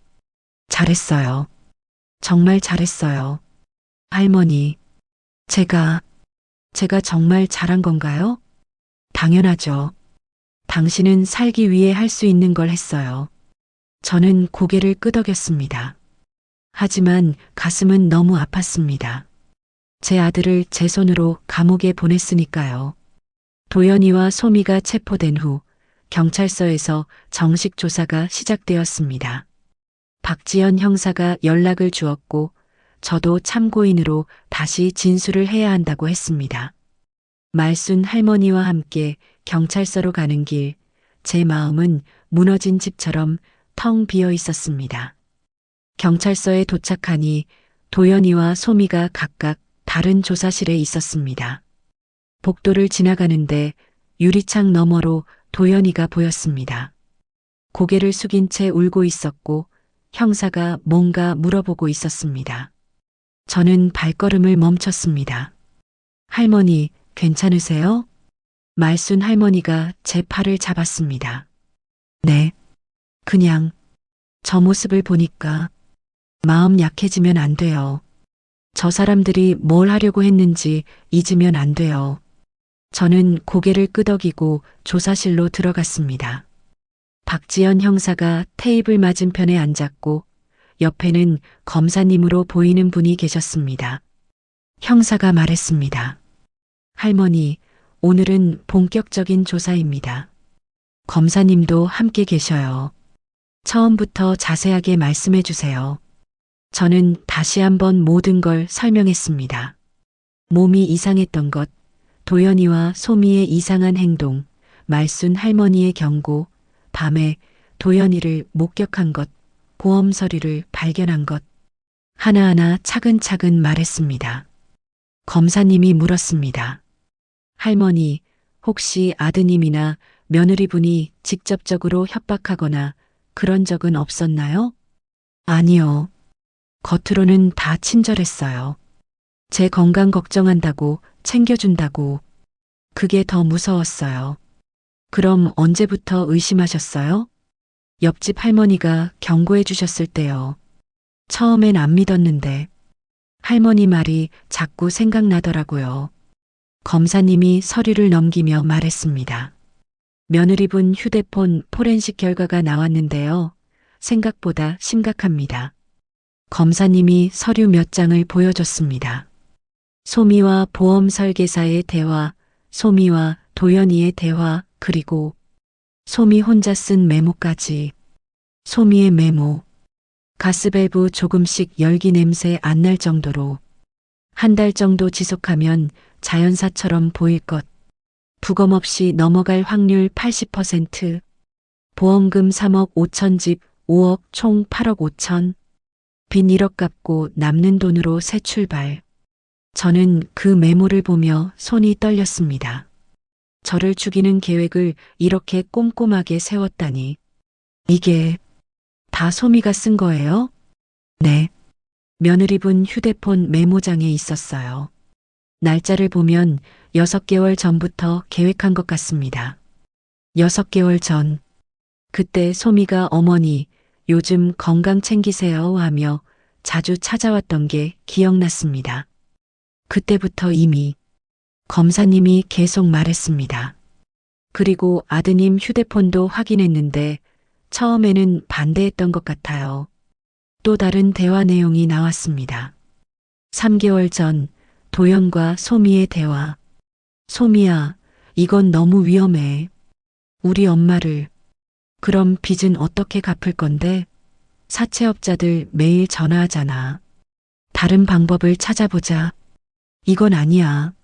잘했어요. 정말 잘했어요. 할머니, 제가 정말 잘한 건가요? 당연하죠. 당신은 살기 위해 할 수 있는 걸 했어요. 저는 고개를 끄덕였습니다. 하지만 가슴은 너무 아팠습니다. 제 아들을 제 손으로 감옥에 보냈으니까요. 도연이와 소미가 체포된 후 경찰서에서 정식 조사가 시작되었습니다. 박지연 형사가 연락을 주었고 저도 참고인으로 다시 진술을 해야 한다고 했습니다. 말순 할머니와 함께 경찰서로 가는 길, 제 마음은 무너진 집처럼 텅 비어 있었습니다. 경찰서에 도착하니 도연이와 소미가 각각 다른 조사실에 있었습니다. 복도를 지나가는데 유리창 너머로 도연이가 보였습니다. 고개를 숙인 채 울고 있었고 형사가 뭔가 물어보고 있었습니다. 저는 발걸음을 멈췄습니다. 할머니, 괜찮으세요? 말순 할머니가 제 팔을 잡았습니다. 네, 그냥 저 모습을 보니까 마음 약해지면 안 돼요. 저 사람들이 뭘 하려고 했는지 잊으면 안 돼요. 저는 고개를 끄덕이고 조사실로 들어갔습니다. 박지연 형사가 테이블 맞은편에 앉았고 옆에는 검사님으로 보이는 분이 계셨습니다. 형사가 말했습니다. 할머니, 오늘은 본격적인 조사입니다. 검사님도 함께 계셔요. 처음부터 자세하게 말씀해 주세요. 저는 다시 한번 모든 걸 설명했습니다. 몸이 이상했던 것, 도연이와 소미의 이상한 행동, 말순 할머니의 경고, 밤에 도연이를 목격한 것, 보험 서류를 발견한 것, 하나하나 차근차근 말했습니다. 검사님이 물었습니다. 할머니, 혹시 아드님이나 며느리분이 직접적으로 협박하거나 그런 적은 없었나요? 아니요. 겉으로는 다 친절했어요. 제 건강 걱정한다고 챙겨준다고. 그게 더 무서웠어요. 그럼 언제부터 의심하셨어요? 옆집 할머니가 경고해 주셨을 때요. 처음엔 안 믿었는데 할머니 말이 자꾸 생각나더라고요. 검사님이 서류를 넘기며 말했습니다. 며느리분 휴대폰 포렌식 결과가 나왔는데요. 생각보다 심각합니다. 검사님이 서류 몇 장을 보여줬습니다. 소미와 보험 설계사의 대화, 소미와 도연이의 대화, 그리고 소미 혼자 쓴 메모까지. 소미의 메모. 가스밸브 조금씩 열기 냄새 안 날 정도로. 한 달 정도 지속하면 자연사처럼 보일 것. 부검 없이 넘어갈 확률 80%. 보험금 3억 5천 집 5억 총 8억 5천. 빚 1억 갚고 남는 돈으로 새 출발. 저는 그 메모를 보며 손이 떨렸습니다. 저를 죽이는 계획을 이렇게 꼼꼼하게 세웠다니. 이게 다 소미가 쓴 거예요? 네. 며느리분 휴대폰 메모장에 있었어요. 날짜를 보면 6개월 전부터 계획한 것 같습니다. 6개월 전. 그때 소미가 어머니, 요즘 건강 챙기세요 하며 자주 찾아왔던 게 기억났습니다. 그때부터 이미 검사님이 계속 말했습니다. 그리고 아드님 휴대폰도 확인했는데 처음에는 반대했던 것 같아요. 또 다른 대화 내용이 나왔습니다. 3개월 전 도연과 소미의 대화. 소미야, 이건 너무 위험해. 우리 엄마를. 그럼 빚은 어떻게 갚을 건데? 사채업자들 매일 전화하잖아. 다른 방법을 찾아보자. 이건 아니야.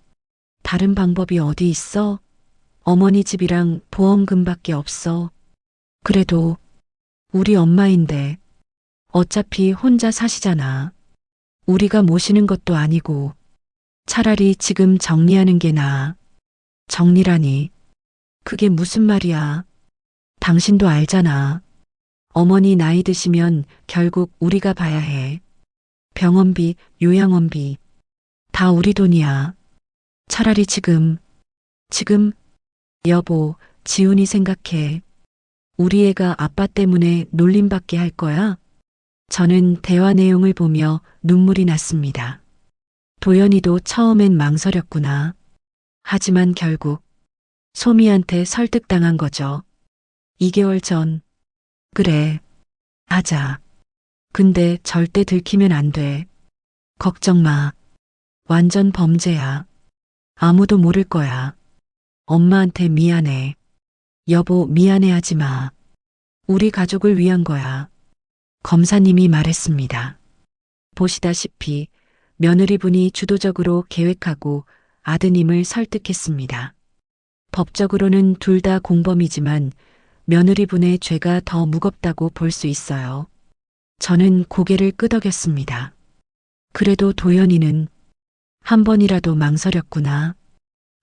다른 방법이 어디 있어? 어머니 집이랑 보험금밖에 없어. 그래도 우리 엄마인데 어차피 혼자 사시잖아. 우리가 모시는 것도 아니고 차라리 지금 정리하는 게 나아. 정리라니. 그게 무슨 말이야? 당신도 알잖아. 어머니 나이 드시면 결국 우리가 봐야 해. 병원비, 요양원비. 다 우리 돈이야. 차라리 지금. 여보, 지훈이 생각해. 우리 애가 아빠 때문에 놀림받게 할 거야? 저는 대화 내용을 보며 눈물이 났습니다. 도연이도 처음엔 망설였구나. 하지만 결국 소미한테 설득당한 거죠. 2개월 전. 그래, 하자. 근데 절대 들키면 안 돼. 걱정 마. 완전 범죄야. 아무도 모를 거야. 엄마한테 미안해. 여보, 미안해하지 마. 우리 가족을 위한 거야. 검사님이 말했습니다. 보시다시피 며느리분이 주도적으로 계획하고 아드님을 설득했습니다. 법적으로는 둘 다 공범이지만 며느리분의 죄가 더 무겁다고 볼 수 있어요. 저는 고개를 끄덕였습니다. 그래도 도연이는 한 번이라도 망설였구나.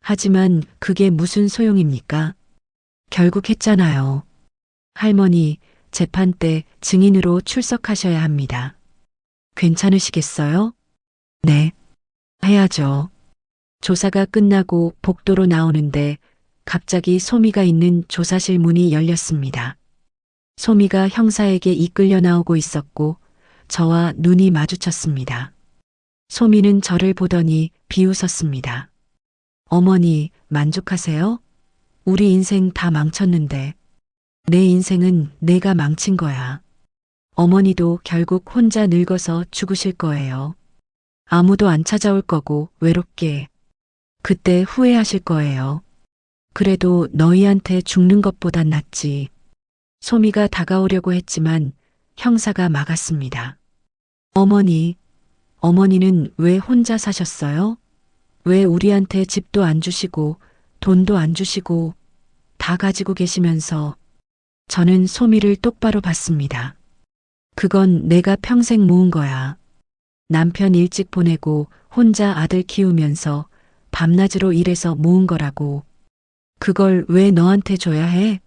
하지만 그게 무슨 소용입니까? 결국 했잖아요. 할머니, 재판 때 증인으로 출석하셔야 합니다. 괜찮으시겠어요? 네. 해야죠. 조사가 끝나고 복도로 나오는데 갑자기 소미가 있는 조사실 문이 열렸습니다. 소미가 형사에게 이끌려 나오고 있었고 저와 눈이 마주쳤습니다. 소미는 저를 보더니 비웃었습니다. 어머니, 만족하세요? 우리 인생 다 망쳤는데 내 인생은 내가 망친 거야. 어머니도 결국 혼자 늙어서 죽으실 거예요. 아무도 안 찾아올 거고 외롭게. 그때 후회하실 거예요. 그래도 너희한테 죽는 것보단 낫지. 소미가 다가오려고 했지만 형사가 막았습니다. 어머니는 왜 혼자 사셨어요? 왜 우리한테 집도 안 주시고 돈도 안 주시고 다 가지고 계시면서. 저는 소미를 똑바로 봤습니다. 그건 내가 평생 모은 거야. 남편 일찍 보내고 혼자 아들 키우면서 밤낮으로 일해서 모은 거라고. 그걸 왜 너한테 줘야 해?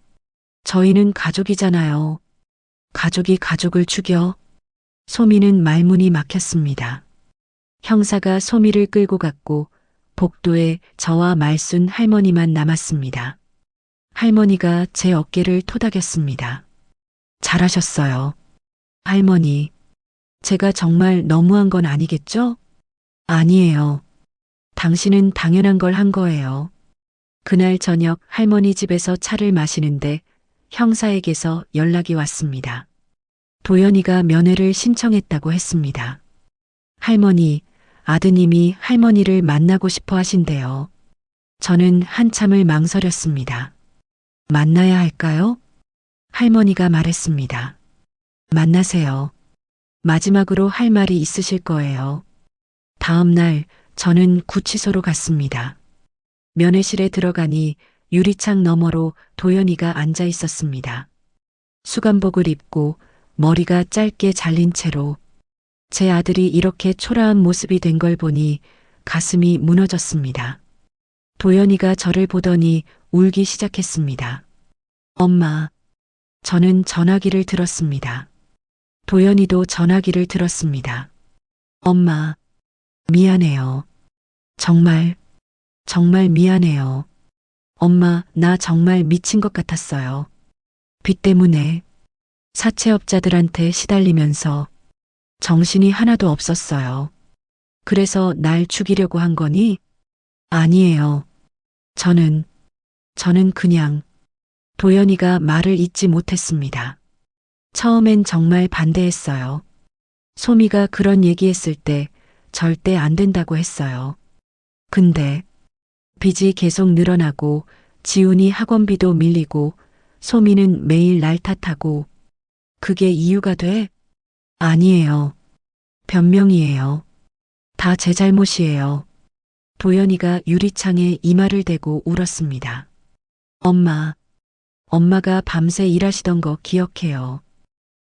저희는 가족이잖아요. 가족이 가족을 죽여? 소미는 말문이 막혔습니다. 형사가 소미를 끌고 갔고 복도에 저와 말순 할머니만 남았습니다. 할머니가 제 어깨를 토닥였습니다. 잘하셨어요. 할머니, 제가 정말 너무한 건 아니겠죠? 아니에요. 당신은 당연한 걸 한 거예요. 그날 저녁 할머니 집에서 차를 마시는데 형사에게서 연락이 왔습니다. 도연이가 면회를 신청했다고 했습니다. 할머니, 아드님이 할머니를 만나고 싶어 하신대요. 저는 한참을 망설였습니다. 만나야 할까요? 할머니가 말했습니다. 만나세요. 마지막으로 할 말이 있으실 거예요. 다음 날 저는 구치소로 갔습니다. 면회실에 들어가니 유리창 너머로 도연이가 앉아 있었습니다. 수감복을 입고 머리가 짧게 잘린 채로. 제 아들이 이렇게 초라한 모습이 된 걸 보니 가슴이 무너졌습니다. 도연이가 저를 보더니 울기 시작했습니다. 엄마. 저는 전화기를 들었습니다. 도연이도 전화기를 들었습니다. 엄마. 미안해요. 정말 미안해요. 엄마, 나 정말 미친 것 같았어요. 빚 때문에 사채업자들한테 시달리면서 정신이 하나도 없었어요. 그래서 날 죽이려고 한 거니? 아니에요. 저는 그냥. 도연이가 말을 잇지 못했습니다. 처음엔 정말 반대했어요. 소미가 그런 얘기했을 때 절대 안 된다고 했어요. 근데 빚이 계속 늘어나고 지훈이 학원비도 밀리고 소미는 매일 날 탓하고 그게 이유가 돼? 아니에요. 변명이에요. 다 제 잘못이에요. 도연이가 유리창에 이마를 대고 울었습니다. 엄마가 밤새 일하시던 거 기억해요.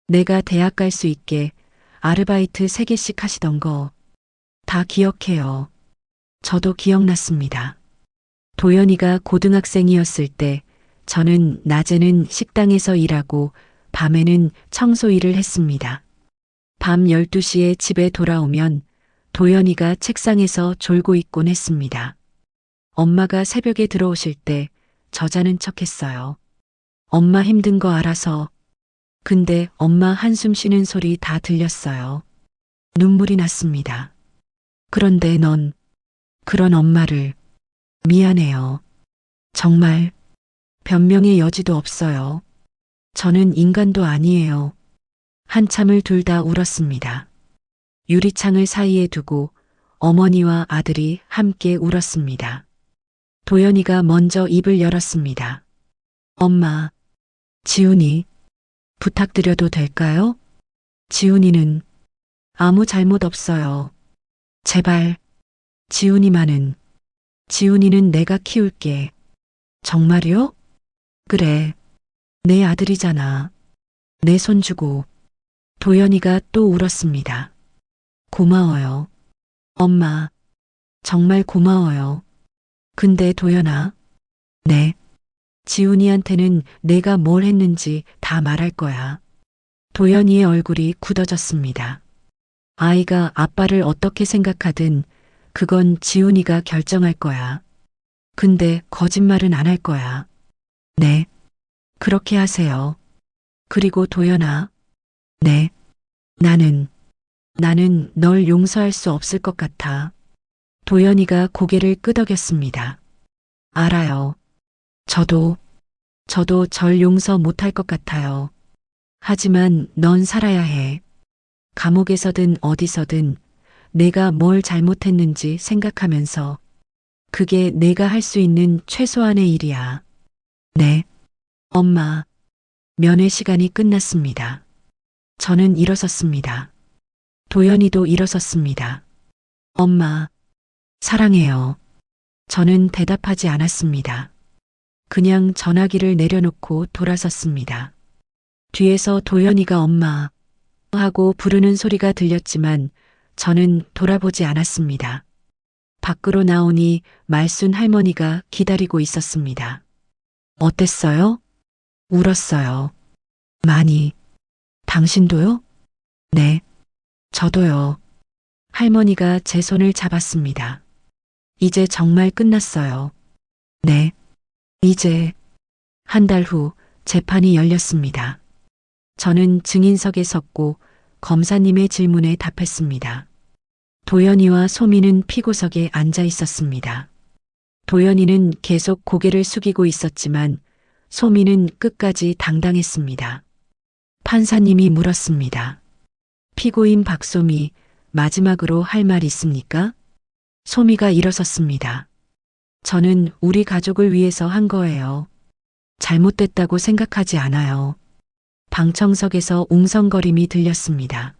내가 대학 갈 수 있게 아르바이트 3개씩 하시던 거 다 기억해요. 저도 기억났습니다. 도연이가 고등학생이었을 때 저는 낮에는 식당에서 일하고 밤에는 청소 일을 했습니다. 밤 12시에 집에 돌아오면 도연이가 책상에서 졸고 있곤 했습니다. 엄마가 새벽에 들어오실 때 저 자는 척 했어요. 엄마 힘든 거 알아서. 근데 엄마 한숨 쉬는 소리 다 들렸어요. 눈물이 났습니다. 그런데 넌 그런 엄마를 미안해요. 정말 변명의 여지도 없어요. 저는 인간도 아니에요. 한참을 둘 다 울었습니다. 유리창을 사이에 두고 어머니와 아들이 함께 울었습니다. 도연이가 먼저 입을 열었습니다. 엄마, 지훈이 부탁드려도 될까요? 지훈이는 아무 잘못 없어요. 제발, 지훈이는 내가 키울게. 정말요? 그래, 내 아들이잖아. 내 손주고. 도연이가 또 울었습니다. 고마워요. 엄마, 정말 고마워요. 근데 도연아, 네. 지훈이한테는 내가 뭘 했는지 다 말할 거야. 도연이의 얼굴이 굳어졌습니다. 아이가 아빠를 어떻게 생각하든 그건 지훈이가 결정할 거야. 근데 거짓말은 안 할 거야. 네. 그렇게 하세요. 그리고 도연아. 네. 나는 널 용서할 수 없을 것 같아. 도연이가 고개를 끄덕였습니다. 알아요. 저도 절 용서 못할 것 같아요. 하지만 넌 살아야 해. 감옥에서든 어디서든 내가 뭘 잘못했는지 생각하면서 그게 내가 할 수 있는 최소한의 일이야. 네. 엄마. 면회 시간이 끝났습니다. 저는 일어섰습니다. 도연이도 일어섰습니다. 엄마. 사랑해요. 저는 대답하지 않았습니다. 그냥 전화기를 내려놓고 돌아섰습니다. 뒤에서 도연이가 엄마 하고 부르는 소리가 들렸지만 저는 돌아보지 않았습니다. 밖으로 나오니 말순 할머니가 기다리고 있었습니다. 어땠어요? 울었어요. 많이. 당신도요? 네. 저도요. 할머니가 제 손을 잡았습니다. 이제 정말 끝났어요. 네. 이제 한 달 후 재판이 열렸습니다. 저는 증인석에 섰고 검사님의 질문에 답했습니다. 도연이와 소미는 피고석에 앉아 있었습니다. 도연이는 계속 고개를 숙이고 있었지만 소미는 끝까지 당당했습니다. 판사님이 물었습니다. 피고인 박소미, 마지막으로 할 말 있습니까? 소미가 일어섰습니다. 저는 우리 가족을 위해서 한 거예요. 잘못됐다고 생각하지 않아요. 방청석에서 웅성거림이 들렸습니다.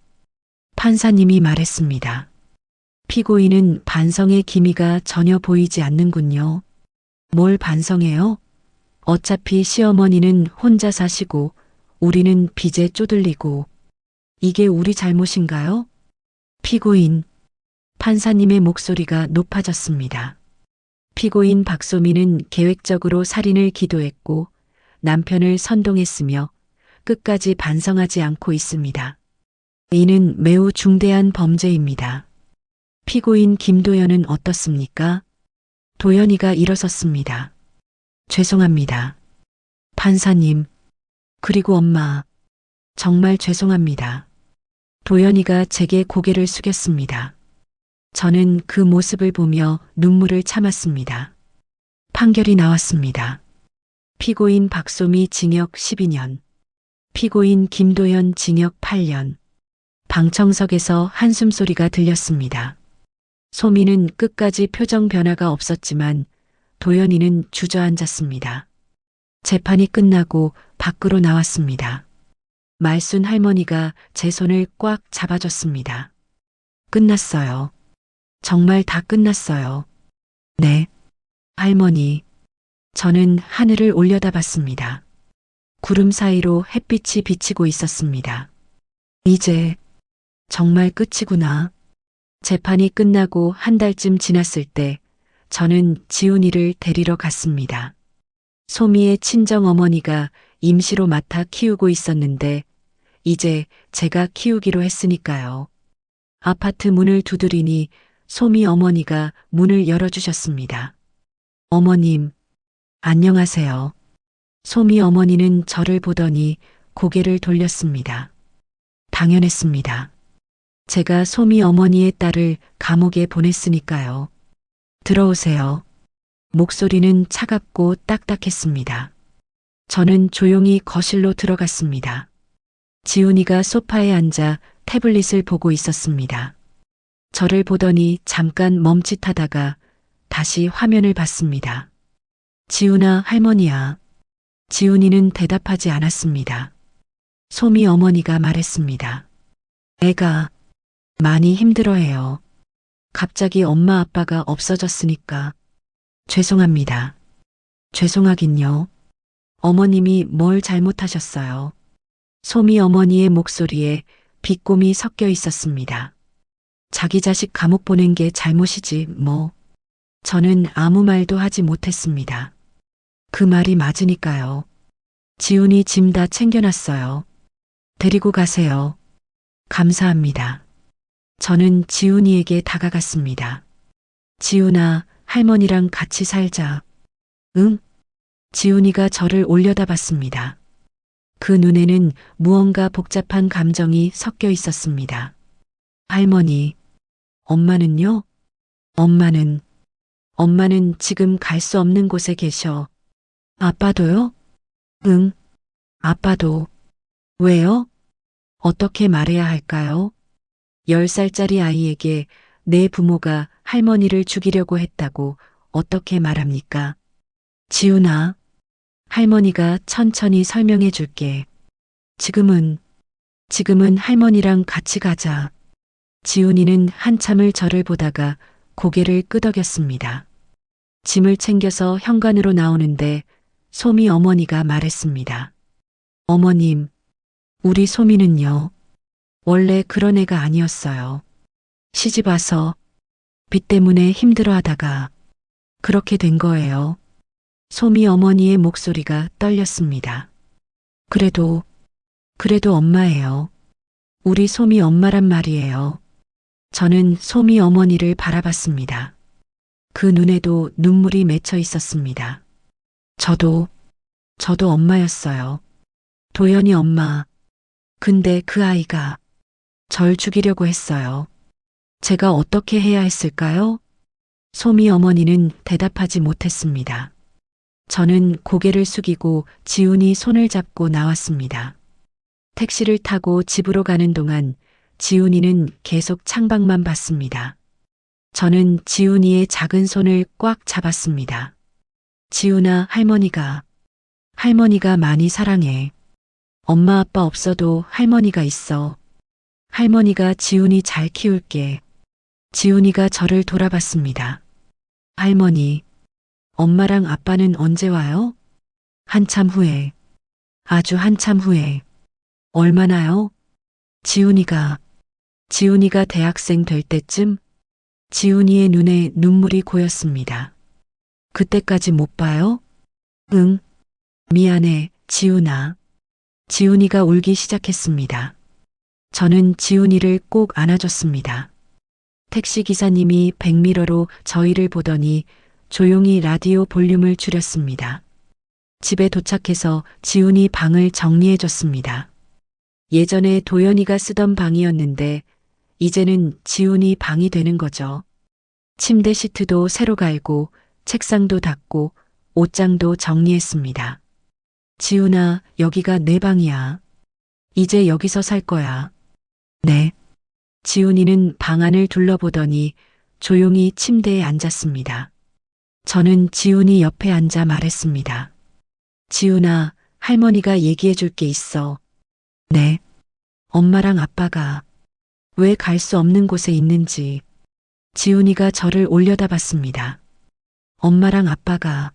판사님이 말했습니다. 피고인은 반성의 기미가 전혀 보이지 않는군요. 뭘 반성해요? 어차피 시어머니는 혼자 사시고 우리는 빚에 쪼들리고 이게 우리 잘못인가요? 피고인. 판사님의 목소리가 높아졌습니다. 피고인 박소미는 계획적으로 살인을 기도했고 남편을 선동했으며 끝까지 반성하지 않고 있습니다. 이는 매우 중대한 범죄입니다. 피고인 김도연은 어떻습니까? 도연이가 일어섰습니다. 죄송합니다. 판사님, 그리고 엄마, 정말 죄송합니다. 도연이가 제게 고개를 숙였습니다. 저는 그 모습을 보며 눈물을 참았습니다. 판결이 나왔습니다. 피고인 박소미 징역 12년, 피고인 김도연 징역 8년. 방청석에서 한숨소리가 들렸습니다. 소미는 끝까지 표정 변화가 없었지만 도연이는 주저앉았습니다. 재판이 끝나고 밖으로 나왔습니다. 말순 할머니가 제 손을 꽉 잡아줬습니다. 끝났어요. 정말 다 끝났어요. 네. 할머니. 저는 하늘을 올려다봤습니다. 구름 사이로 햇빛이 비치고 있었습니다. 이제 정말 끝이구나. 재판이 끝나고 한 달쯤 지났을 때 저는 지훈이를 데리러 갔습니다. 소미의 친정 어머니가 임시로 맡아 키우고 있었는데 이제 제가 키우기로 했으니까요. 아파트 문을 두드리니 소미 어머니가 문을 열어주셨습니다. 어머님, 안녕하세요. 소미 어머니는 저를 보더니 고개를 돌렸습니다. 당연했습니다. 제가 소미 어머니의 딸을 감옥에 보냈으니까요. 들어오세요. 목소리는 차갑고 딱딱했습니다. 저는 조용히 거실로 들어갔습니다. 지훈이가 소파에 앉아 태블릿을 보고 있었습니다. 저를 보더니 잠깐 멈칫하다가 다시 화면을 봤습니다. 지훈아, 할머니야. 지훈이는 대답하지 않았습니다. 소미 어머니가 말했습니다. 애가 많이 힘들어해요. 갑자기 엄마 아빠가 없어졌으니까. 죄송합니다. 죄송하긴요. 어머님이 뭘 잘못하셨어요. 소미 어머니의 목소리에 비꼼이 섞여 있었습니다. 자기 자식 감옥 보낸 게 잘못이지 뭐. 저는 아무 말도 하지 못했습니다. 그 말이 맞으니까요. 지훈이 짐 다 챙겨놨어요. 데리고 가세요. 감사합니다. 저는 지훈이에게 다가갔습니다. 지훈아, 할머니랑 같이 살자. 응? 지훈이가 저를 올려다봤습니다. 그 눈에는 무언가 복잡한 감정이 섞여 있었습니다. 할머니, 엄마는요? 엄마는 지금 갈 수 없는 곳에 계셔. 아빠도요? 응, 아빠도. 왜요? 어떻게 말해야 할까요? 10살짜리 아이에게 내 부모가 할머니를 죽이려고 했다고 어떻게 말합니까? 지훈아, 할머니가 천천히 설명해 줄게. 지금은 할머니랑 같이 가자. 지훈이는 한참을 저를 보다가 고개를 끄덕였습니다. 짐을 챙겨서 현관으로 나오는데 소미 어머니가 말했습니다. 어머님, 우리 소미는요. 원래 그런 애가 아니었어요. 시집 와서 빚 때문에 힘들어하다가 그렇게 된 거예요. 소미 어머니의 목소리가 떨렸습니다. 그래도 엄마예요. 우리 소미 엄마란 말이에요. 저는 소미 어머니를 바라봤습니다. 그 눈에도 눈물이 맺혀 있었습니다. 저도 엄마였어요. 도연이 엄마. 근데 그 아이가 절 죽이려고 했어요. 제가 어떻게 해야 했을까요? 소미 어머니는 대답하지 못했습니다. 저는 고개를 숙이고 지훈이 손을 잡고 나왔습니다. 택시를 타고 집으로 가는 동안 지훈이는 계속 창밖만 봤습니다. 저는 지훈이의 작은 손을 꽉 잡았습니다. 지훈아, 할머니가 많이 사랑해. 엄마 아빠 없어도 할머니가 있어. 할머니가 지훈이 잘 키울게. 지훈이가 저를 돌아봤습니다. 할머니, 엄마랑 아빠는 언제 와요? 한참 후에. 아주 한참 후에. 얼마나요? 지훈이가 대학생 될 때쯤? 지훈이의 눈에 눈물이 고였습니다. 그때까지 못 봐요? 응. 미안해, 지훈아. 지훈이가 울기 시작했습니다. 저는 지훈이를 꼭 안아줬습니다. 택시 기사님이 백미러로 저희를 보더니 조용히 라디오 볼륨을 줄였습니다. 집에 도착해서 지훈이 방을 정리해줬습니다. 예전에 도연이가 쓰던 방이었는데 이제는 지훈이 방이 되는 거죠. 침대 시트도 새로 갈고 책상도 닦고 옷장도 정리했습니다. 지훈아, 여기가 내 방이야. 이제 여기서 살 거야. 네. 지훈이는 방 안을 둘러보더니 조용히 침대에 앉았습니다. 저는 지훈이 옆에 앉아 말했습니다. 지훈아, 할머니가 얘기해 줄 게 있어. 네. 엄마랑 아빠가 왜 갈 수 없는 곳에 있는지. 지훈이가 저를 올려다봤습니다. 엄마랑 아빠가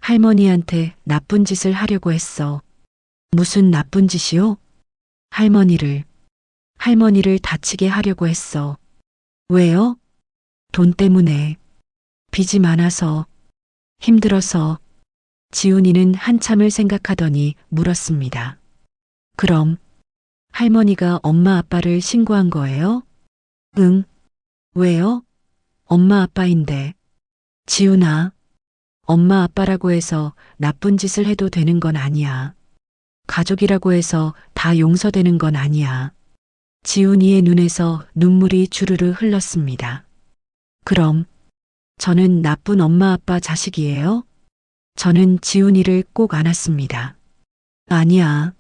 할머니한테 나쁜 짓을 하려고 했어. 무슨 나쁜 짓이요? 할머니를 다치게 하려고 했어. 왜요? 돈 때문에. 빚이 많아서. 힘들어서. 지훈이는 한참을 생각하더니 물었습니다. 그럼 할머니가 엄마 아빠를 신고한 거예요? 응. 왜요? 엄마 아빠인데. 지훈아, 엄마 아빠라고 해서 나쁜 짓을 해도 되는 건 아니야. 가족이라고 해서 다 용서되는 건 아니야. 지훈이의 눈에서 눈물이 주르르 흘렀습니다. 그럼 저는 나쁜 엄마 아빠 자식이에요? 저는 지훈이를 꼭 안았습니다. 아니야.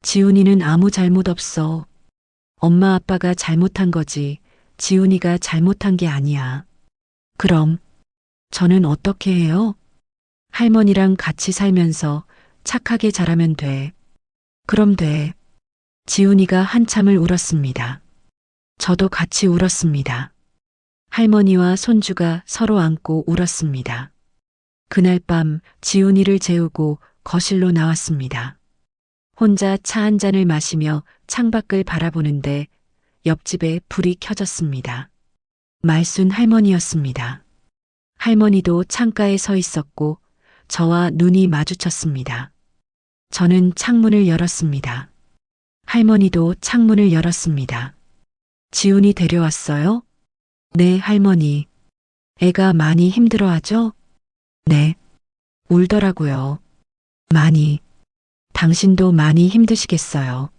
지훈이는 아무 잘못 없어. 엄마 아빠가 잘못한 거지. 지훈이가 잘못한 게 아니야. 그럼 저는 어떻게 해요? 할머니랑 같이 살면서 착하게 자라면 돼. 그럼 돼. 지훈이가 한참을 울었습니다. 저도 같이 울었습니다. 할머니와 손주가 서로 안고 울었습니다. 그날 밤 지훈이를 재우고 거실로 나왔습니다. 혼자 차 한 잔을 마시며 창밖을 바라보는데 옆집에 불이 켜졌습니다. 말순 할머니였습니다. 할머니도 창가에 서 있었고 저와 눈이 마주쳤습니다. 저는 창문을 열었습니다. 할머니도 창문을 열었습니다. 지훈이 데려왔어요? 네, 할머니. 애가 많이 힘들어하죠? 네. 울더라고요. 많이. 당신도 많이 힘드시겠어요.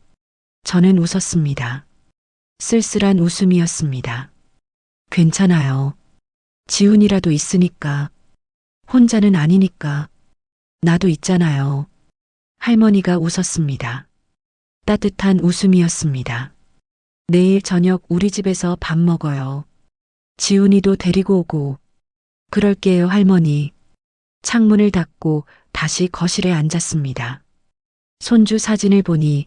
저는 웃었습니다. 쓸쓸한 웃음이었습니다. 괜찮아요. 지훈이라도 있으니까. 혼자는 아니니까. 나도 있잖아요. 할머니가 웃었습니다. 따뜻한 웃음이었습니다. 내일 저녁 우리 집에서 밥 먹어요. 지훈이도 데리고 오고. 그럴게요, 할머니. 창문을 닫고 다시 거실에 앉았습니다. 손주 사진을 보니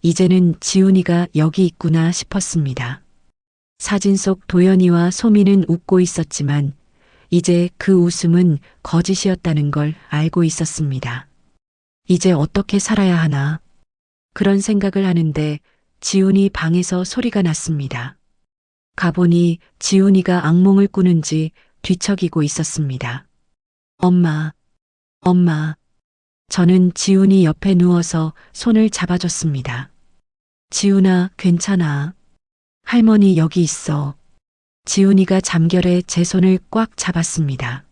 이제는 지훈이가 여기 있구나 싶었습니다. 사진 속 도연이와 소미는 웃고 있었지만 이제 그 웃음은 거짓이었다는 걸 알고 있었습니다. 이제 어떻게 살아야 하나? 그런 생각을 하는데 지훈이 방에서 소리가 났습니다. 가보니 지훈이가 악몽을 꾸는지 뒤척이고 있었습니다. 엄마, 엄마. 저는 지훈이 옆에 누워서 손을 잡아줬습니다. 지훈아, 괜찮아. 할머니 여기 있어. 지훈이가 잠결에 제 손을 꽉 잡았습니다.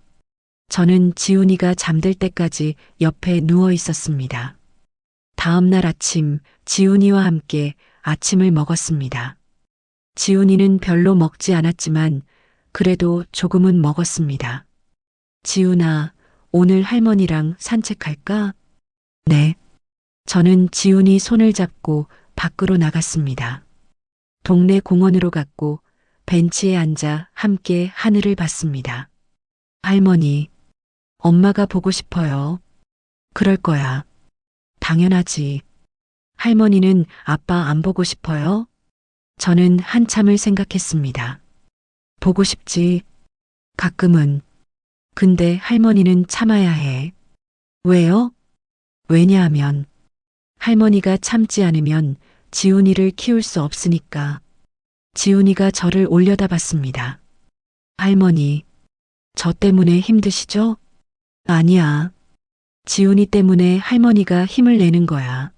저는 지훈이가 잠들 때까지 옆에 누워 있었습니다. 다음 날 아침 지훈이와 함께 아침을 먹었습니다. 지훈이는 별로 먹지 않았지만 그래도 조금은 먹었습니다. 지훈아, 오늘 할머니랑 산책할까? 네. 저는 지훈이 손을 잡고 밖으로 나갔습니다. 동네 공원으로 갔고 벤치에 앉아 함께 하늘을 봤습니다. 할머니, 엄마가 보고 싶어요. 그럴 거야. 당연하지. 할머니는 아빠 안 보고 싶어요? 저는 한참을 생각했습니다. 보고 싶지. 가끔은. 근데 할머니는 참아야 해. 왜요? 왜냐하면 할머니가 참지 않으면 지훈이를 키울 수 없으니까. 지훈이가 저를 올려다봤습니다. 할머니, 저 때문에 힘드시죠? 아니야. 지훈이 때문에 할머니가 힘을 내는 거야.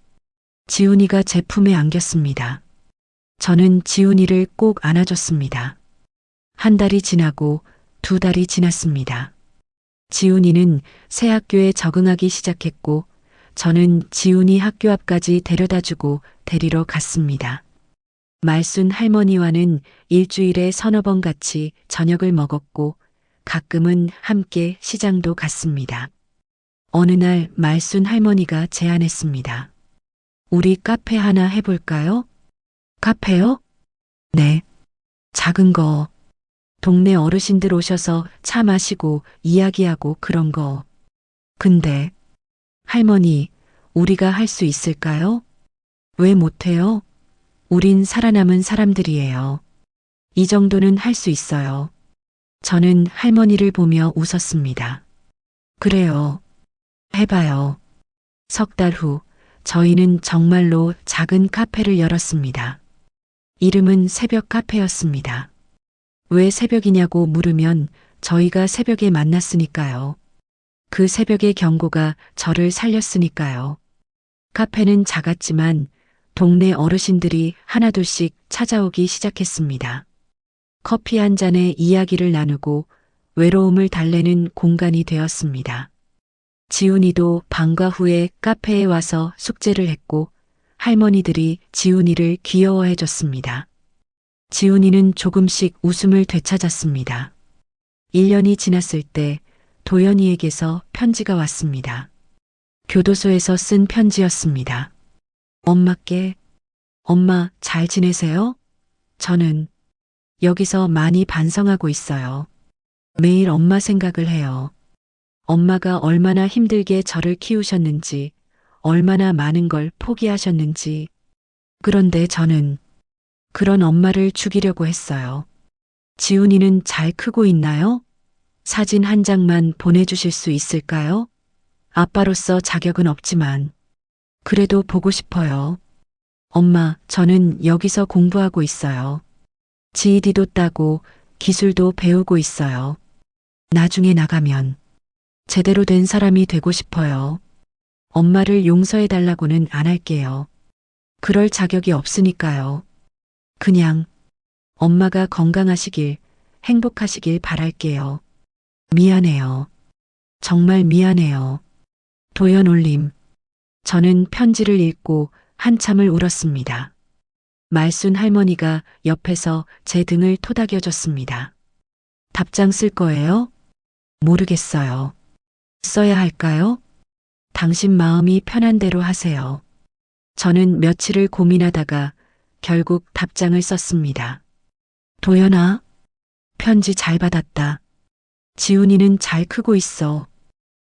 지훈이가 제 품에 안겼습니다. 저는 지훈이를 꼭 안아줬습니다. 한 달이 지나고 두 달이 지났습니다. 지훈이는 새 학교에 적응하기 시작했고 저는 지훈이 학교 앞까지 데려다주고 데리러 갔습니다. 말순 할머니와는 일주일에 서너 번 같이 저녁을 먹었고 가끔은 함께 시장도 갔습니다. 어느 날 말순 할머니가 제안했습니다. 우리 카페 하나 해볼까요? 카페요? 네. 작은 거. 동네 어르신들 오셔서 차 마시고 이야기하고 그런 거. 근데 할머니, 우리가 할 수 있을까요? 왜 못해요? 우린 살아남은 사람들이에요. 이 정도는 할 수 있어요. 저는 할머니를 보며 웃었습니다. 그래요. 해봐요. 석 달 후, 저희는 정말로 작은 카페를 열었습니다. 이름은 새벽 카페였습니다. 왜 새벽이냐고 물으면 저희가 새벽에 만났으니까요. 그 새벽의 경고가 저를 살렸으니까요. 카페는 작았지만 동네 어르신들이 하나둘씩 찾아오기 시작했습니다. 커피 한 잔에 이야기를 나누고 외로움을 달래는 공간이 되었습니다. 지훈이도 방과 후에 카페에 와서 숙제를 했고 할머니들이 지훈이를 귀여워해 줬습니다. 지훈이는 조금씩 웃음을 되찾았습니다. 1년이 지났을 때 도연이에게서 편지가 왔습니다. 교도소에서 쓴 편지였습니다. 엄마께, 엄마 잘 지내세요? 저는 여기서 많이 반성하고 있어요. 매일 엄마 생각을 해요. 엄마가 얼마나 힘들게 저를 키우셨는지, 얼마나 많은 걸 포기하셨는지. 그런데 저는 그런 엄마를 죽이려고 했어요. 지훈이는 잘 크고 있나요? 사진 한 장만 보내주실 수 있을까요? 아빠로서 자격은 없지만 그래도 보고 싶어요. 엄마, 저는 여기서 공부하고 있어요. GED도 따고 기술도 배우고 있어요. 나중에 나가면 제대로 된 사람이 되고 싶어요. 엄마를 용서해 달라고는 안 할게요. 그럴 자격이 없으니까요. 그냥 엄마가 건강하시길, 행복하시길 바랄게요. 미안해요. 정말 미안해요. 도연 올림. 저는 편지를 읽고 한참을 울었습니다. 말순 할머니가 옆에서 제 등을 토닥여줬습니다. 답장 쓸 거예요? 모르겠어요. 써야 할까요? 당신 마음이 편한 대로 하세요. 저는 며칠을 고민하다가 결국 답장을 썼습니다. 도연아, 편지 잘 받았다. 지훈이는 잘 크고 있어.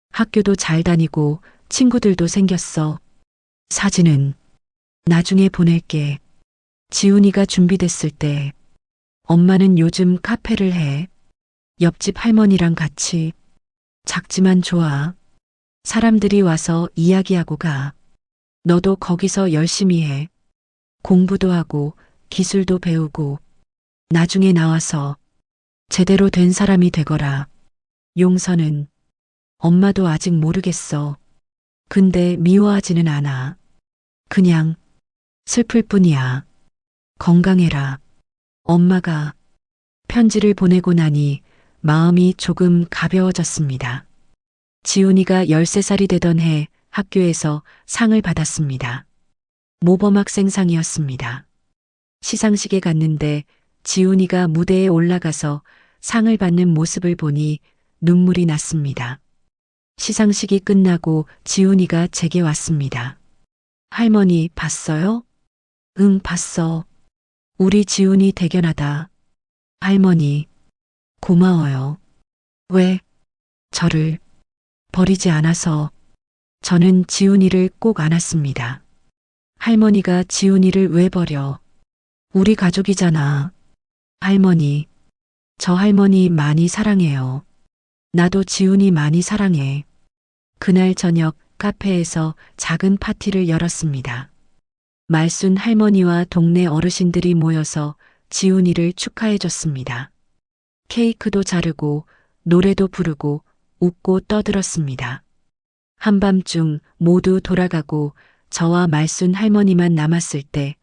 학교도 잘 다니고 친구들도 생겼어. 사진은 나중에 보낼게. 지훈이가 준비됐을 때. 엄마는 요즘 카페를 해. 옆집 할머니랑 같이. 작지만 좋아. 사람들이 와서 이야기하고 가. 너도 거기서 열심히 해. 공부도 하고 기술도 배우고 나중에 나와서 제대로 된 사람이 되거라. 용서는 엄마도 아직 모르겠어. 근데 미워하지는 않아. 그냥 슬플 뿐이야. 건강해라. 엄마가 편지를 보내고 나니 마음이 조금 가벼워졌습니다. 지훈이가 13살이 되던 해 학교에서 상을 받았습니다. 모범학생상이었습니다. 시상식에 갔는데 지훈이가 무대에 올라가서 상을 받는 모습을 보니 눈물이 났습니다. 시상식이 끝나고 지훈이가 제게 왔습니다. 할머니 봤어요? 응, 봤어. 우리 지훈이 대견하다. 할머니, 고마워요. 왜 저를 버리지 않아서. 저는 지훈이를 꼭 안았습니다. 할머니가 지훈이를 왜 버려? 우리 가족이잖아. 할머니, 저 할머니 많이 사랑해요. 나도 지훈이 많이 사랑해. 그날 저녁 카페에서 작은 파티를 열었습니다. 말순 할머니와 동네 어르신들이 모여서 지훈이를 축하해 줬습니다. 케이크도 자르고 노래도 부르고 웃고 떠들었습니다. 한밤중 모두 돌아가고 저와 말순 할머니만 남았을 때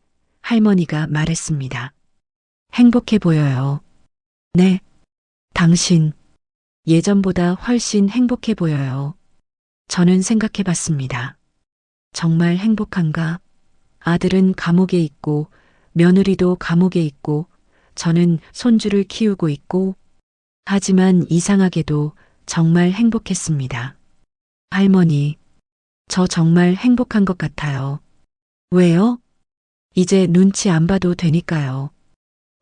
할머니가 말했습니다. 행복해 보여요. 네, 당신 예전보다 훨씬 행복해 보여요. 저는 생각해 봤습니다. 정말 행복한가? 아들은 감옥에 있고 며느리도 감옥에 있고 저는 손주를 키우고 있고 하지만 이상하게도 정말 행복했습니다. 할머니, 저 정말 행복한 것 같아요. 왜요? 이제 눈치 안 봐도 되니까요.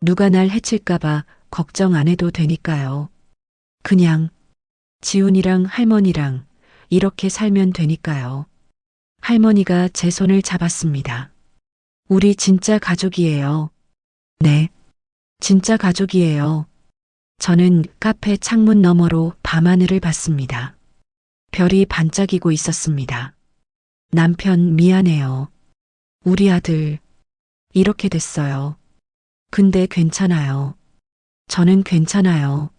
누가 날 해칠까봐 걱정 안 해도 되니까요. 그냥 지훈이랑 할머니랑 이렇게 살면 되니까요. 할머니가 제 손을 잡았습니다. 우리 진짜 가족이에요. 네, 진짜 가족이에요. 저는 카페 창문 너머로 밤하늘을 봤습니다. 별이 반짝이고 있었습니다. 남편 미안해요. 우리 아들 이렇게 됐어요. 근데 괜찮아요. 저는 괜찮아요.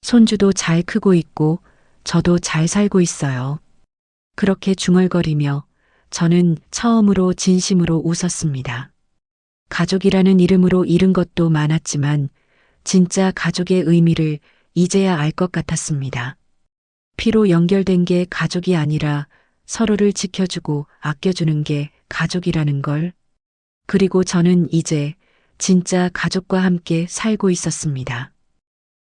손주도 잘 크고 있고 저도 잘 살고 있어요. 그렇게 중얼거리며 저는 처음으로 진심으로 웃었습니다. 가족이라는 이름으로 잃은 것도 많았지만 진짜 가족의 의미를 이제야 알 것 같았습니다. 피로 연결된 게 가족이 아니라 서로를 지켜주고 아껴주는 게 가족이라는 걸. 그리고 저는 이제 진짜 가족과 함께 살고 있었습니다.